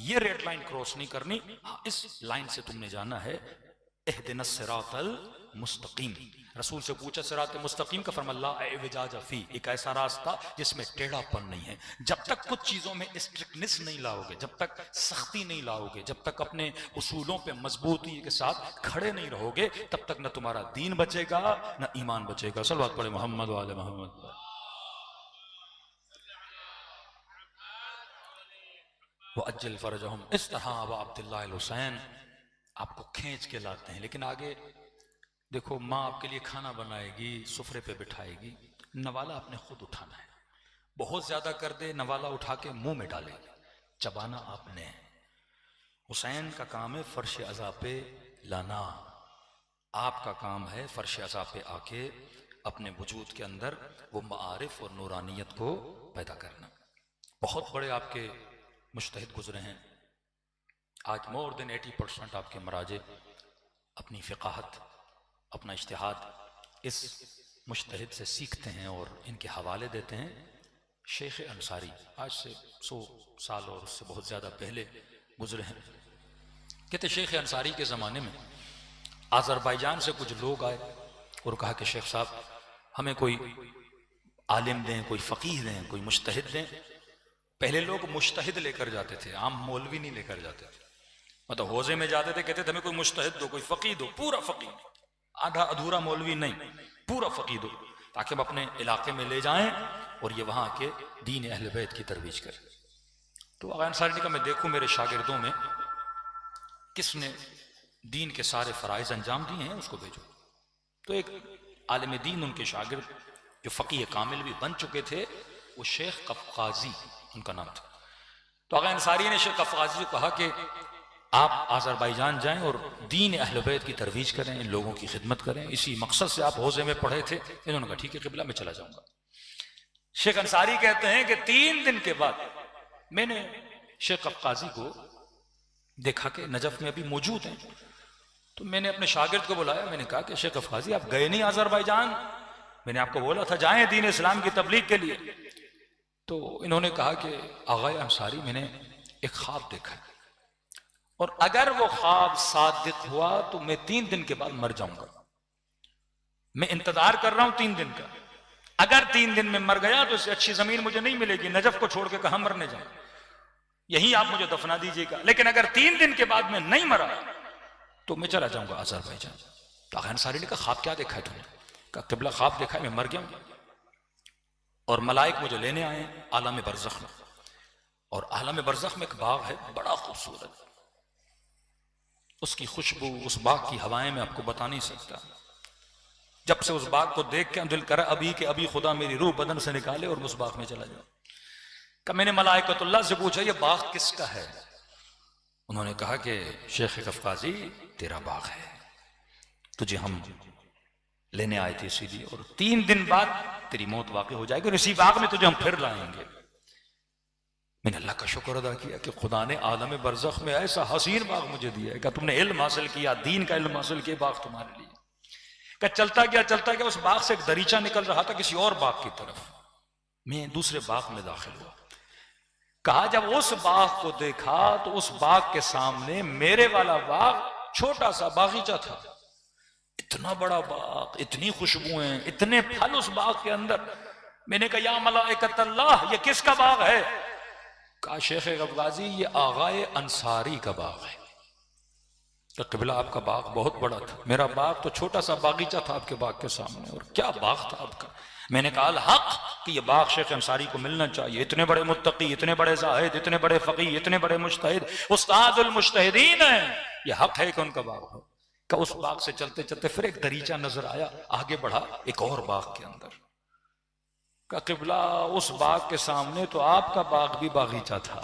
ये रेड लाइन क्रॉस नहीं करनी, हाँ इस लाइन से तुमने जाना है। इहदिनस सिरातल मुस्तकीम, रसूल से पूछा सिरात मुस्तकीम का, फरमाया ला इवजाज फी, एक ऐसा रास्ता जिसमें टेढ़ापन नहीं है। जब तक कुछ चीजों में स्ट्रिक्टनेस नहीं लाओगे, जब तक सख्ती नहीं लाओगे, जब तक अपने उसूलों पे मजबूती के साथ खड़े नहीं रहोगे, तब तक न तुम्हारा दीन बचेगा न ईमान बचेगा। सल्लल्लाहु अलैहि मोहम्मद वाले मोहम्मद। वो अज्जल फरजहुम, इस तरह अब अब्दुल्लाह हुसैन आपको खींच के लाते हैं। लेकिन आगे देखो, माँ आपके लिए खाना बनाएगी, सुफरे पे बिठाएगी, नवाला आपने खुद उठाना है। बहुत ज्यादा कर दे, नवाला उठा के मुंह में डालेगी, चबाना आपने। हुसैन का काम है फर्श अज़ा पे लाना, आपका काम है फर्श अज़ा पे आके अपने वजूद के अंदर वो मारिफ और नूरानियत को पैदा करना। बहुत बड़े आपके मुज्तहिद गुजरे हैं। आज मोर देन 80% आपके मराजे अपनी फ़िक़ाहत, अपना इज्तिहाद इस मुज्तहिद से सीखते हैं और इनके हवाले देते हैं। शेख अंसारी आज से 100 साल और उससे बहुत ज़्यादा पहले गुजरे हैं। कहते शेख अंसारी के ज़माने में आज़रबाईजान से कुछ लोग आए और कहा कि शेख साहब हमें कोई आलिम दें, कोई फ़कीह दें, कोई मुज्तहिद दें। पहले लोग मुज्तहिद लेकर जाते थे, आम मौलवी नहीं लेकर जाते थे। मतलब हौजे में जाते थे, कहते थे हमें कोई मुज्तहिद दो, कोई फ़कीह दो, पूरा फ़कीह, आधा अधूरा मौलवी नहीं, पूरा फ़कीह दो, ताकि हम अपने इलाके में ले जाएं और ये वहाँ के दीन अहले बैत की तरवीज करें। तो आगा अंसारी ने कहा मैं देखूं मेरे शागिर्दों में किसने दीन के सारे फ़राइज़ अंजाम दिए हैं, उसको भेजो। तो एक आलिम दीन उनके शागिर्द जो फ़कीह कामिल भी बन चुके थे, वो शेख कफ़क़ाज़ी उनका नाम था। तो आगा अंसारी ने शेख कफ़क़ाज़ी को कहा कि आप आज़रबाईजान जाएं और दीन अहले बैत की तरवीज करें, इन लोगों की खिदमत करें, इसी मकसद से आप हौज़े में पढ़े थे। इन्होंने कहा ठीक है क़िबला, मैं चला जाऊंगा। शेख अंसारी कहते हैं कि 3 दिन के बाद मैंने शेख कफ़क़ाज़ी को देखा कि नजफ में अभी मौजूद हैं। तो मैंने अपने शागिर्द को बुलाया, मैंने कहा कि शेख कफ़क़ाज़ी आप गए नहीं आज़रबाईजान, मैंने आपको बोला था जाएं दीन इस्लाम की तबलीग के लिए। तो इन्होंने कहा कि आगा अंसारी मैंने एक ख्वाब देखा है, और अगर वो ख्वाब सादिक हुआ तो मैं 3 दिन के बाद मर जाऊंगा। मैं इंतजार कर रहा हूं 3 दिन का। अगर 3 दिन में मर गया तो इससे अच्छी जमीन मुझे नहीं मिलेगी, नजफ को छोड़ के कहां मरने जाऊं, यही आप मुझे दफना दीजिएगा। लेकिन अगर 3 दिन के बाद मैं नहीं मरा तो मैं चला जाऊंगा आज़रबाईजान। तो आगा अंसारी ने कहा ख्वाब क्या देखा है तुमने? कहा क़िबला ख्वाब देखा है, मैं मर गया हूं और मलाइक मुझे लेने आए आलम बरज़ख में। और आलम बरज़ख में एक बाग है बड़ा खूबसूरत, उसकी खुशबू, उस बाग की हवाएं मैं आपको बता नहीं सकता। जब से उस बाग को देख के दिल करा अभी के अभी खुदा मेरी रूह बदन से निकाले और उस बाग में चला जाऊं। कि मैंने मलाइकतुल्लाह से पूछा ये बाग किसका है? उन्होंने कहा कि शेख कफ़क़ाज़ी तेरा बाग है, तुझे हम लेने आए थे इसीलिए, और 3 दिन बाद तेरी मौत वाक़ई हो जाएगी और इसी बाग में तुझे हम फिर लाएंगे। मैंने अल्लाह का शुक्र अदा किया कि खुदा ने आलम बरज़ख में ऐसा हसीन बाग मुझे दिया है कि तुमने इल्म हासिल किया, दीन का इल्म हासिल किया, बाग तुम्हारे लिए। कि चलता गया उस बाग से एक दरीचा निकल रहा था किसी और बाग की तरफ। मैं दूसरे बाग में दाखिल हुआ। कहा जब उस बाग को देखा तो उस बाग के सामने मेरे वाला बाग छोटा सा बागीचा था। इतना बड़ा बाग, इतनी खुशबुएं, इतने फल उस बाग के अंदर। मैंने कहा या मलाइकतल्लाह ये किसका बाग है? कहा शेख कफ़क़ाज़ी ये आगाए अंसारी का बाग है। तो क़िबला आपका बाग बहुत बड़ा था, मेरा बाग तो छोटा सा बागीचा था आपके बाग के सामने। और क्या बाग था आपका? मैंने कहा हक कि ये बाग शेख अंसारी को मिलना चाहिए। इतने बड़े मुत्तकी, इतने बड़े ज़ाहिद, इतने बड़े फ़क़ीह, इतने बड़े मुज्तहिद, उस्तादुल मुज्तहिदीन है, ये हक है कि उनका बाग हो। का उस बाग से चलते चलते फिर एक दरीचा नजर आया, आगे बढ़ा एक और बाग के अंदर। का क़िबला उस बाग के सामने तो आपका बाग भी बागीचा था।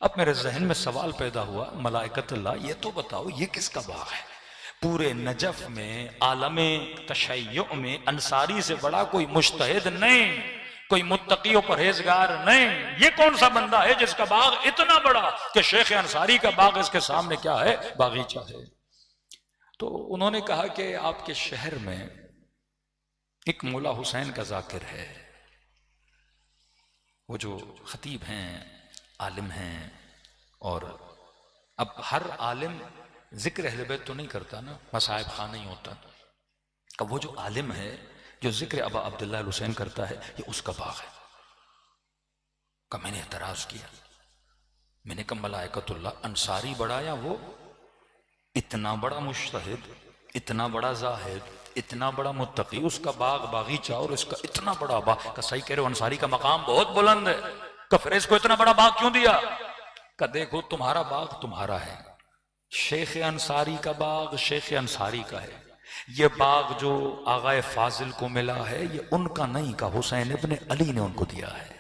अब मेरे जहन में सवाल पैदा हुआ, मलाइकतुल्लाह ये तो बताओ ये किसका बाग है? पूरे नजफ में, आलम तशय्युअ में अंसारी से बड़ा कोई मुज्तहिद नहीं, कोई मुत्तकी और परहेजगार नहीं। ये कौन सा बंदा है जिसका बाग इतना बड़ा कि शेख अंसारी का बाग इसके सामने क्या है? बागीचा है। तो उन्होंने कहा कि आपके शहर में एक मौला हुसैन का जाकिर है, वो जो खतीब हैं, आलिम हैं, और अब हर आलिम जिक्र अहले बैत तो नहीं करता ना, मसाहिब खां नहीं होता। अब वो जो आलिम है जो जिक्र अबा अब्दुल्लाह हुसैन करता है, ये उसका बाग है। का मैंने एतराज किया, मैंने कहा मलाइकतुल्लाह अंसारी बड़ा या वो? इतना बड़ा मुज्तहिद, इतना बड़ा जाहिद, इतना बड़ा मुत्तकी, उसका बाग बागीचा और इसका इतना बड़ा बाग। का सही कह रहे हो, अंसारी का मकाम बहुत बुलंद है। का फिर इसको इतना बड़ा बाग क्यों दिया? का देखो तुम्हारा बाग तुम्हारा है, शेख अंसारी का बाग शेख अंसारी का है। ये बाग जो आगाए फाजिल को मिला है ये उनका नहीं, का हुसैन इब्ने अली ने उनको दिया है।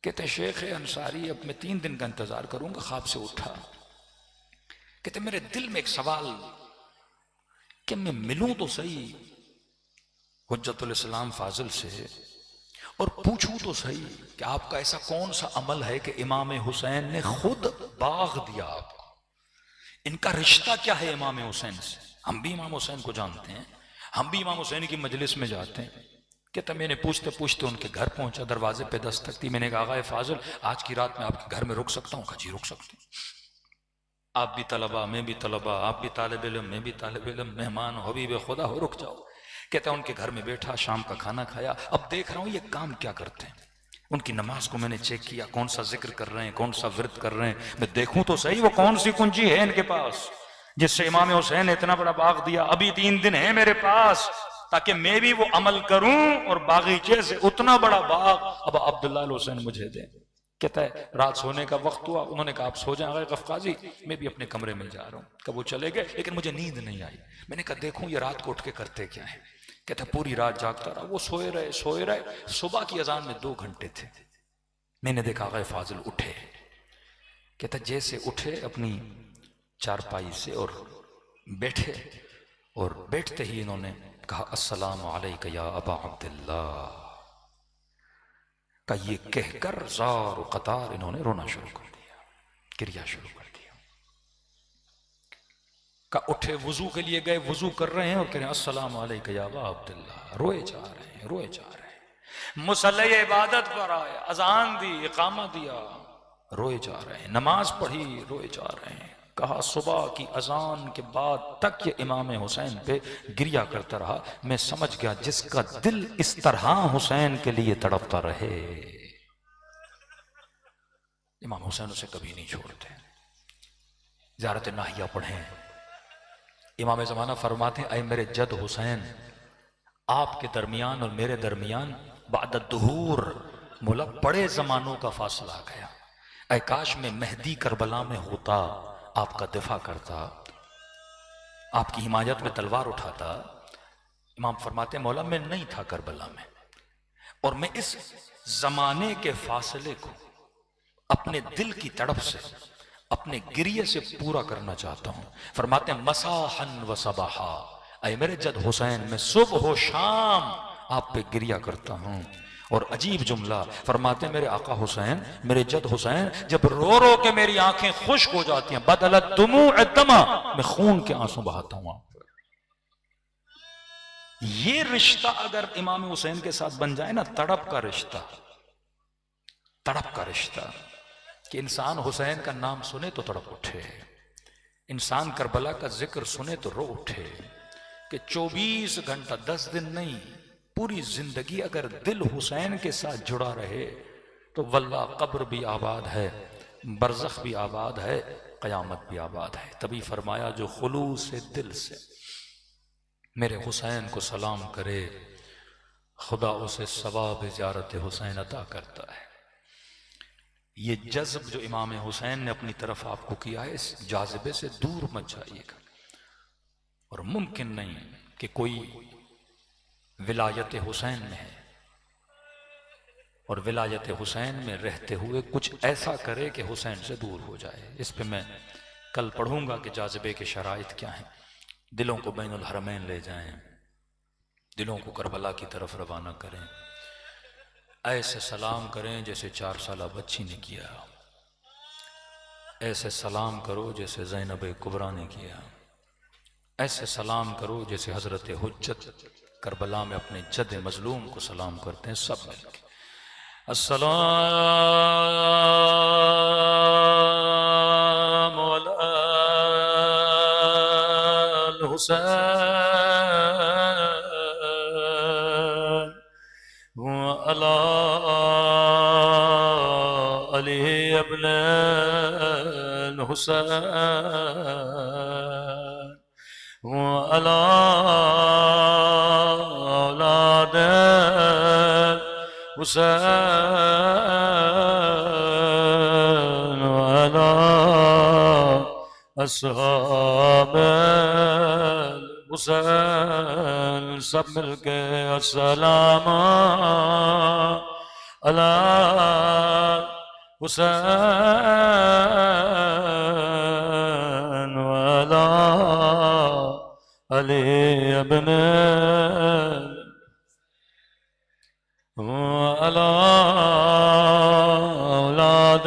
कहते शेख अंसारी अब मैं 3 दिन का इंतजार करूंगा। ख्वाब से उठा, कहते मेरे दिल में एक सवाल कि मैं मिलूं तो सही हुज्जतुल इस्लाम फाजिल से और पूछूं तो सही कि आपका ऐसा कौन सा अमल है कि इमाम हुसैन ने खुद बाग दिया आपको? इनका रिश्ता क्या है इमाम हुसैन से? हम भी इमाम हुसैन को जानते हैं, हम भी इमाम हुसैन की मजलिस में जाते हैं। कहता मैंने पूछते पूछते उनके घर पहुंचा, दरवाजे पे दस्तक दी। मैंने कहा आगा फाजिल आज की रात में आपके घर में रुक सकता हूँ? कहा जी रुक सकते हैं। आप भी तलबा, मैं भी तलबा, आप भी तालिब इल्म, मैं भी तालिब इल्म, मेहमान हबीब खुदा हो, रुक जाओ। कहता उनके घर में बैठा, शाम का खाना खाया। अब देख रहा हूं ये काम क्या करते हैं। उनकी नमाज को मैंने चेक किया, कौन सा जिक्र कर रहे हैं, कौन सा विरद कर रहे हैं। मैं देखूं तो सही वो कौन सी कुंजी है इनके पास जिससे इमाम हुसैन ने इतना बड़ा बाग दिया। अभी 3 दिन है मेरे पास ताकि मैं भी वो अमल करूं और बागीचे से उतना बड़ा बाग अब अब्दुल्लाह हुसैन मुझे दे। कहता है रात सोने का वक्त हुआ, उन्होंने कहा आप सो जाए गफकाजी, मैं भी अपने कमरे में जा रहा हूँ। कब वो चले गए, लेकिन मुझे नींद नहीं आई। मैंने कहा देखूं ये रात को उठ के करते क्या है। कहता पूरी रात जागता रहा। वो सोए रहे। सुबह की अजान में 2 घंटे थे। मैंने देखा गए फाजिल उठे। कहता जैसे उठे अपनी चारपाई से और बैठे, और बैठते ही इन्होंने कहा अस्सलामु अलैका या अबा अब्दुल्लाह का ये कहकर ज़ार व कतार इन्होंने रोना शुरू कर दिया, क्रिया शुरू कर दिया। का उठे वुजू के लिए गए, वुजू कर रहे हैं और कह रहे हैं अस्सलामु अलैका या अबा अब्दुल्लाह। रोए जा रहे हैं। मुसल्ले इबादत पर आए, अजान दी, इकामा दिया, रोए जा रहे हैं। नमाज पढ़ी, रोए जा रहे हैं। कहा सुबह की अजान के बाद तक ये इमाम हुसैन पे गिरिया करता रहा। मैं समझ गया जिसका दिल इस तरह हुसैन के लिए तड़पता रहे, इमाम हुसैन उसे कभी नहीं छोड़ते। ज़ियारत नाहिया पढ़ें। इमाम ज़माना फरमाते हैं, ऐ मेरे जद हुसैन, आपके दरमियान और मेरे दरमियान बादत दुहूर मोला बड़े जमानों का फासला गया। ऐ काश में मेहदी करबला में होता, आपका दिफा करता, आपकी हिमायत में तलवार उठाता। इमाम फरमाते मौला मैं नहीं था करबला में, और मैं इस जमाने के फासले को अपने दिल की तड़प से, अपने गिरिये से पूरा करना चाहता हूं। फरमाते हैं मसाहन व सबाहा, ऐ मेरे जद हुसैन, मैं सुबह हो शाम आप पे गिरिया करता हूं। और अजीब जुमला फरमाते मेरे आका हुसैन, मेरे जद हुसैन, जब रो रो के मेरी आंखें खुश्क हो जाती हैं, बदलत दुमूअ दमा, मैं खून के आंसू बहाता हूं आप पर। ये रिश्ता अगर इमाम हुसैन के साथ बन जाए ना, तड़प का रिश्ता, तड़प का रिश्ता, कि इंसान हुसैन का नाम सुने तो तड़प उठे, इंसान करबला का जिक्र सुने तो रो उठे। कि 24 घंटा 10 दिन नहीं, पूरी जिंदगी अगर दिल हुसैन के साथ जुड़ा रहे तो वल्लाह कब्र भी आबाद है, बरज़ख भी आबाद है, क़यामत भी आबाद है। तभी फरमाया जो खुलूस दिल से मेरे हुसैन को सलाम करे, खुदा उसे सवाब ज़ियारत हुसैन अता करता है। ये जज्ब जो इमाम हुसैन ने अपनी तरफ आपको किया है, इस जाज़बे से दूर मत जाइएगा। और मुमकिन नहीं कि कोई विलायत हुसैन में है और विलायत हुसैन में रहते हुए कुछ ऐसा करे कि हुसैन से दूर हो जाए। इस पे मैं कल पढ़ूंगा कि जाज़बे के शराइत क्या हैं। दिलों को बैनुल हरमैन ले जाएं, दिलों को करबला की तरफ रवाना करें, ऐसे सलाम करें जैसे 4 साला बच्ची ने किया, ऐसे सलाम करो जैसे ज़ैनब कुबरा ने किया, ऐसे सलाम करो जैसे हजरत हुज्जत करबला में अपने जद मजलूम को सलाम करते हैं सब मिलके। अस्सलामु अलल हुसैन व अला अली इब्न हुसैन व अला हुसैन वाला अस्हाब हुसैन। सब मिलके अस्सलाम अला हुसैन वाला अली इब्न अला औलाद।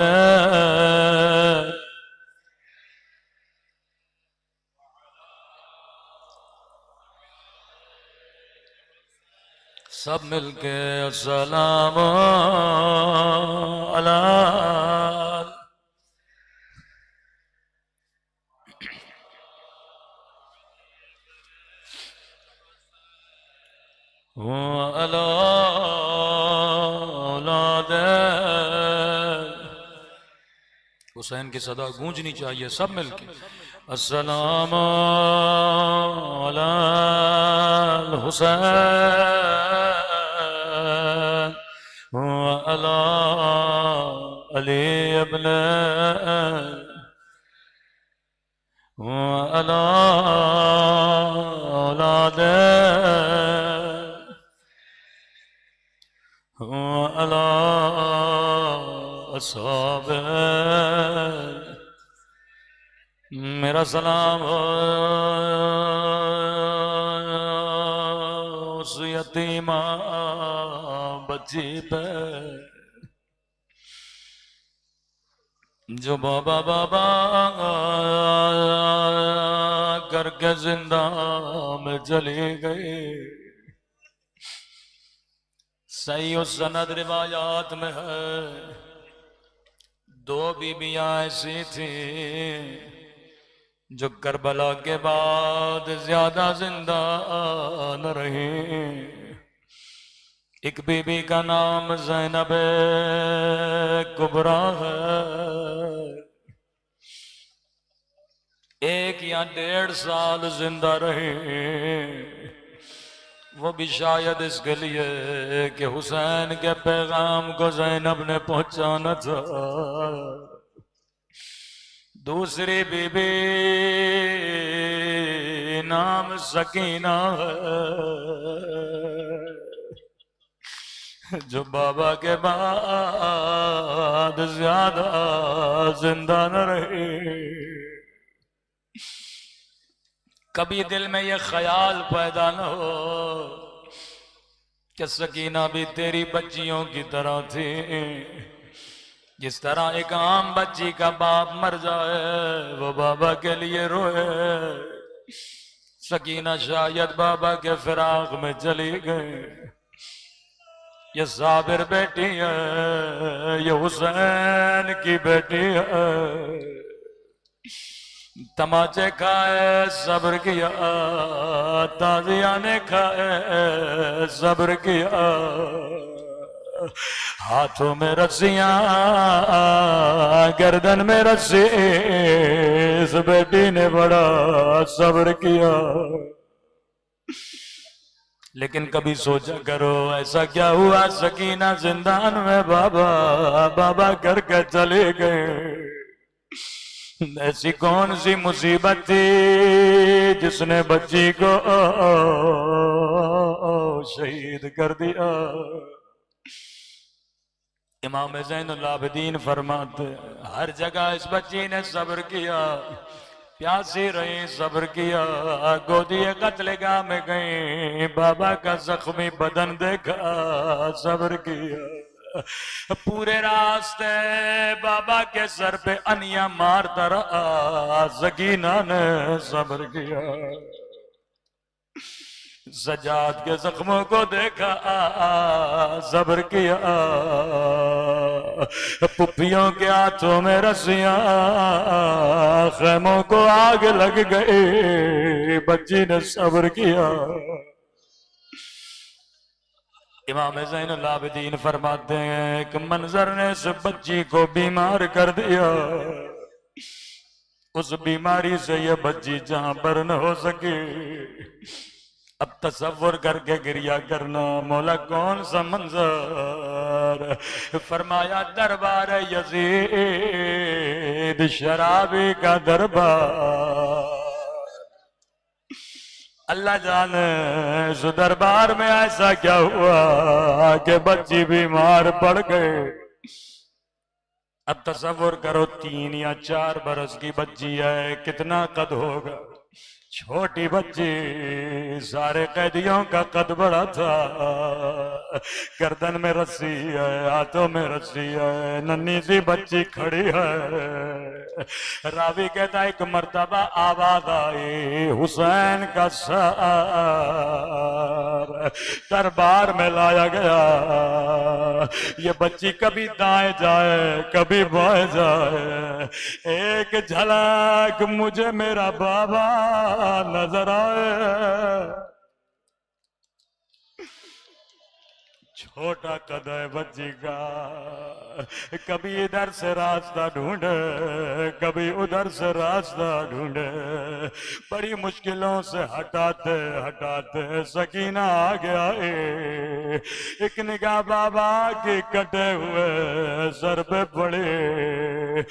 सब मिलके अस्सलाम अला अला औलाद हुसैन की सदा गूंजनी चाहिए। सब मिलके अस्सलाम अला हुसैन व अला अली इब्न अला औलादे अला अस्हाबे। मेरा सलाम हो उस यतीमा बच्ची पे जो बाबा बाबा करके जिंदा में चली गई। सही उस सनद रिवायात में है, दो बीबियां ऐसी थी जो करबला के बाद ज्यादा जिंदा न रही। एक बीबी का नाम ज़ैनब कुबरा है, एक या 1.5 साल जिंदा रही। वो भी शायद इसके लिए कि हुसैन के पैगाम को ज़ैनब ने पहुंचाना था। दूसरी बीबी नाम सकीना है, जो बाबा के बाद ज्यादा जिंदा न रही। कभी दिल में ये ख्याल पैदा न हो कि सकीना भी तेरी बच्चियों की तरह थी। जिस तरह एक आम बच्ची का बाप मर जाए वो बाबा के लिए रोए, सकीना शायद बाबा के फिराक में चली गई। ये साबिर बेटी है, ये हुसैन की बेटी है। तमाचे खाए सब्र किया, ताजिया ने खाए सब्र किया। हाथों में रस्सियां गर्दन में रस्सी, इस बेटी ने बड़ा सब्र किया। लेकिन कभी सोचा करो ऐसा क्या हुआ सकीना जिंदान में बाबा बाबा करके चले गए। ऐसी कौन सी मुसीबत थी जिसने बच्ची को शहीद कर दिया। इमाम ज़ैनुल आबिदीन फरमाते हर जगह इस बच्ची ने सब्र किया, प्यासी रही सब्र किया। गोदिए कत्लेगाह में गई, बाबा का जख्मी बदन देखा, सब्र किया। पूरे रास्ते बाबा के सर पे अनिया मारता रहा, सकीना ने सब्र किया। सजाद के जख्मों को देखा, सब्र किया। पुप्पियों के हाथों में रस्सियां, खैमों को आग लग गई, बच्ची ने सब्र किया। इमाम ज़ैनुल आबिदीन फरमाते हैं एक मंजर ने इस बच्ची को बीमार कर दिया। उस बीमारी से ये बच्ची जहां पर न हो सके। अब तसव्वुर करके गिरिया करना, मौला कौन सा मंजर। फरमाया दरबार यजीद शराबी का दरबार। अल्लाह जाने इस दरबार में ऐसा क्या हुआ कि बच्ची बीमार पड़ गए। अब तसव्वुर करो 3 या 4 बरस की बच्ची है, कितना कद होगा। छोटी बच्ची, सारे कैदियों का कद बड़ा था। गर्दन में रस्सी है, हाथों में रस्सी है, नन्ही सी बच्ची खड़ी है। रावी कहता एक मर्तबा आवाज आई हुसैन का सर दरबार में लाया गया। ये बच्ची कभी दाएं जाए कभी बाएं जाए, एक झलक मुझे मेरा बाबा नजर आए। होटा कदे बच्ची का, कभी इधर से रास्ता ढूंढे, कभी उधर से रास्ता ढूंढे, बड़ी मुश्किलों से हटाते हटाते सकीना आ गया है। एक निगाह बाबा के कटे हुए सर पे पड़े,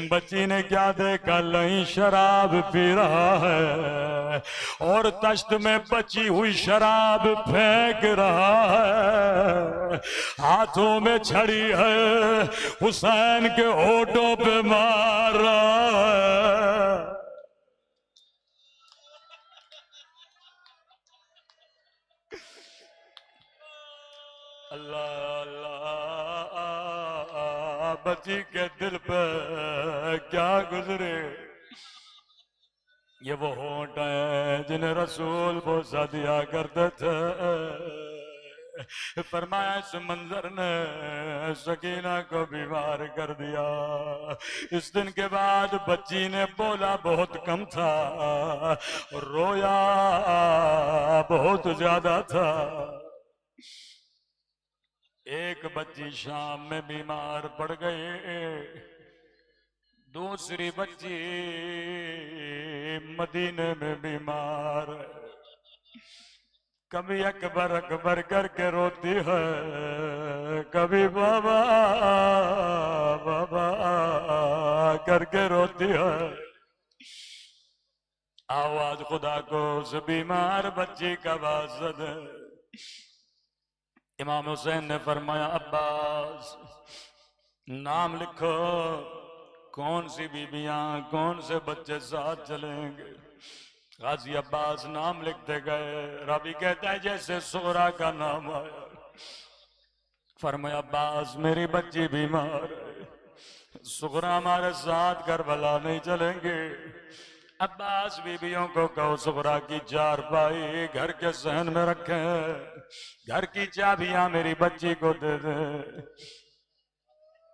बच्ची ने क्या देखा, लई शराब पी रहा है और तश्त में बची हुई शराब फेंक रहा है, हाथों में छड़ी है, हुसैन के होठों पे मार रहा है। अल्लाह अल्लाह, बच्ची के दिल पे क्या गुजरे। ये वो होंठ है जिन्हें रसूल बोसा दिया करते थे। फरमाया इस मंजर ने सकीना को बीमार कर दिया। इस दिन के बाद बच्ची ने बोला बहुत कम था, रोया बहुत ज्यादा था। एक बच्ची शाम में बीमार पड़ गई, दूसरी बच्ची मदीने में बीमार है। कभी अकबर अकबर करके रोती है, कभी बाबा बाबा करके रोती है। आवाज खुदा को उस बीमार बच्ची का वासद है। इमाम हुसैन ने फरमाया अब्बास नाम लिखो, कौन सी बीबियां कौन से बच्चे साथ चलेंगे। गाजी अब्बास नाम लिखते गए। रावी कहता है जैसे सोरा का नाम आया, फरमाया अब्बास मेरी बच्ची बीमार है, सुगरा हमारे साथ करबला नहीं चलेंगे। अब्बास बीबियों को कहो सुगरा की चारपाई घर के सहन में रखें, घर की चाबियां मेरी बच्ची को दे दे।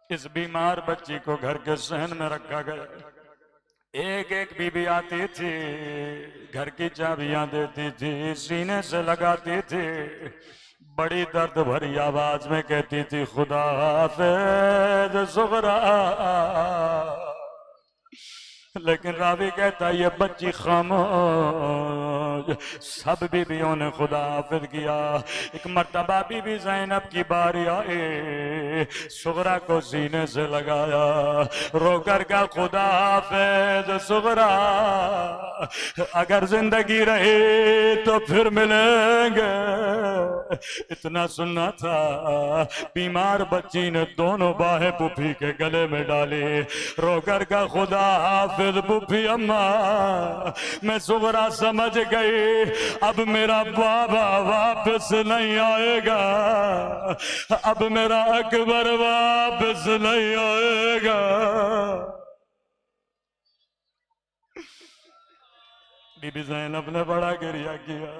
इस बीमार बच्ची को घर के सहन में रखा गया। एक एक बीबी आती थी, घर की चाबियां देती थी, सीने से लगाती थी, बड़ी दर्द भरी आवाज में कहती थी खुदा हाफिज सुगरा। लेकिन रावी कहता ये बच्ची खामोश। सब बीबियों ने खुदा हाफिज किया। एक मर्तबा बीबी ज़ैनब की बारी आई, सुगरा को सीने से लगाया, रोकर का खुदा हाफिज सुगरा, अगर जिंदगी रही तो फिर मिलेंगे। इतना सुनना था। बीमार बच्ची ने दोनों बाहें पुफी के गले में डाली, रोकर का खुदा हाफिज पुफी अम्मा मैं सुगरा समझ गई अब मेरा बाबा वापस नहीं आएगा, अब मेरा अकबर वापस नहीं आएगा। बीबी ज़ैनब ने बड़ा गिरिया किया।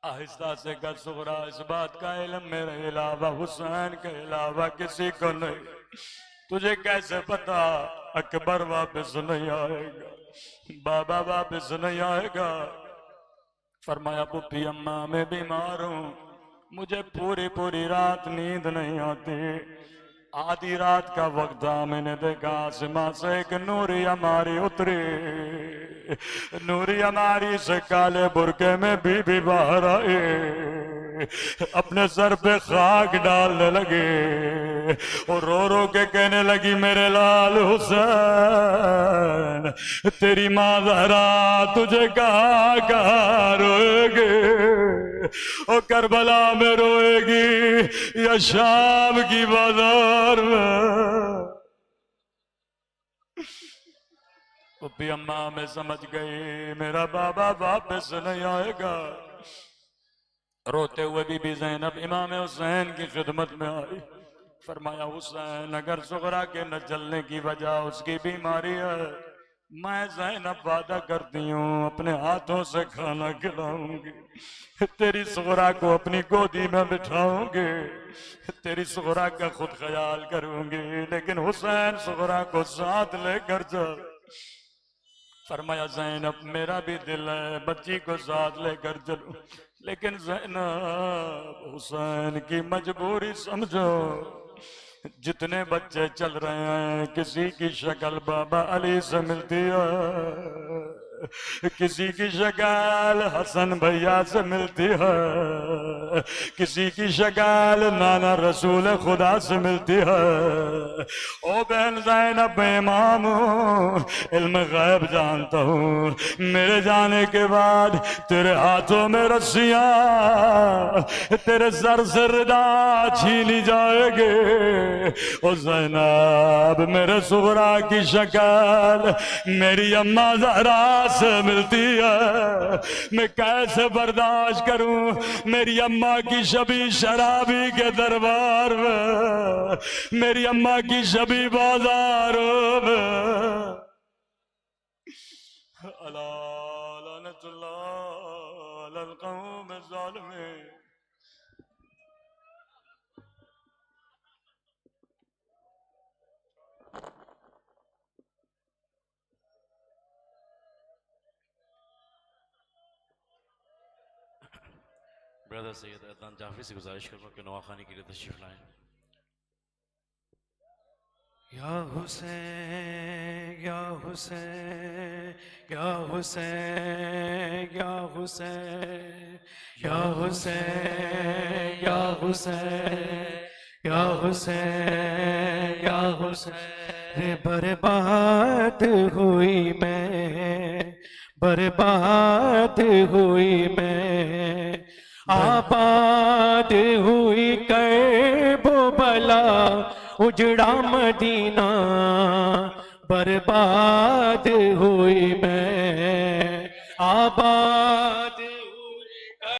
आहिस्ता से कर सुगरा इस बात का इल्म मेरे अलावा हुसैन के अलावा किसी को नहीं, तुझे कैसे पता अकबर वापस नहीं आएगा, बाबा वापस नहीं आएगा। फरमाया पुप्पी अम्मा मैं बीमार हूँ, मुझे पूरी पूरी रात नींद नहीं आती। आधी रात का वक्त था, मैंने देखा आसमां से एक नूरी हमारी उतरी, नूरी हमारी से काले बुरके में बीबी बाहर आई, अपने सर पे खाक डालने लगे और रो रो के कहने लगी मेरे लाल हुसैन तेरी माँ ज़हरा तुझे कहाँ कहाँ रोएगी, और करबला में रोएगी या शाम की बाजार में। पुप्पी अम्मा मैं समझ गई मेरा बाबा वापस नहीं आएगा। रोते हुए बीबी ज़ैनब इमाम हुसैन की खिदमत में आई। फरमाया हुसैन अगर सुगरा के न चलने की वजह उसकी बीमारी है, मैं ज़ैनब वादा करती हूँ अपने हाथों से खाना खिलाऊंगी, तेरी सुगरा को अपनी गोदी में बिठाऊंगी, तेरी सुगरा का खुद ख्याल करूंगी, लेकिन हुसैन सुगरा को साथ लेकर जा। फरमाया ज़ैनब मेरा भी दिल है बच्ची को साथ लेकर चलूं, लेकिन ज़ैनब हुसैन की मजबूरी समझो। जितने बच्चे चल रहे हैं किसी की शक्ल बाबा अली से मिलती है, किसी की शक्ल हसन भैया से मिलती है, किसी की शक्ल नाना रसूल खुदा से मिलती है। ओ बहन ज़ैनब इमाम इल्म गैब जानता हूँ, मेरे जाने के बाद तेरे हाथों में रस्सियाँ तेरे सर से रिदा छीनी जाएगी। ओ ज़ैनब मेरे सुगरा की शक्ल मेरी अम्मा ज़हरा से मिलती है, मैं कैसे बर्दाश्त करूं मेरी अम्मा की शबी शराबी के दरबार में, मेरी अम्मा की शबी बाजारों में। अला लानतुल्लाह अलल कौम ज़ालिमीन। ब्रदर सैयद अदनान जाफरी से गुजारिश करूँगा कि नवाखानी के लिए तशरीफ लाएं। या हुसैन या हुसैन या हुसैन या हुसैन या हुसैन या हुसैन या हुसैन या हुसैन। बर्बाद हुई मैं, बर्बाद हुई मैं, आबाद हुई करबला उजड़ा मदीना, बर्बाद हुई मैं, आबाद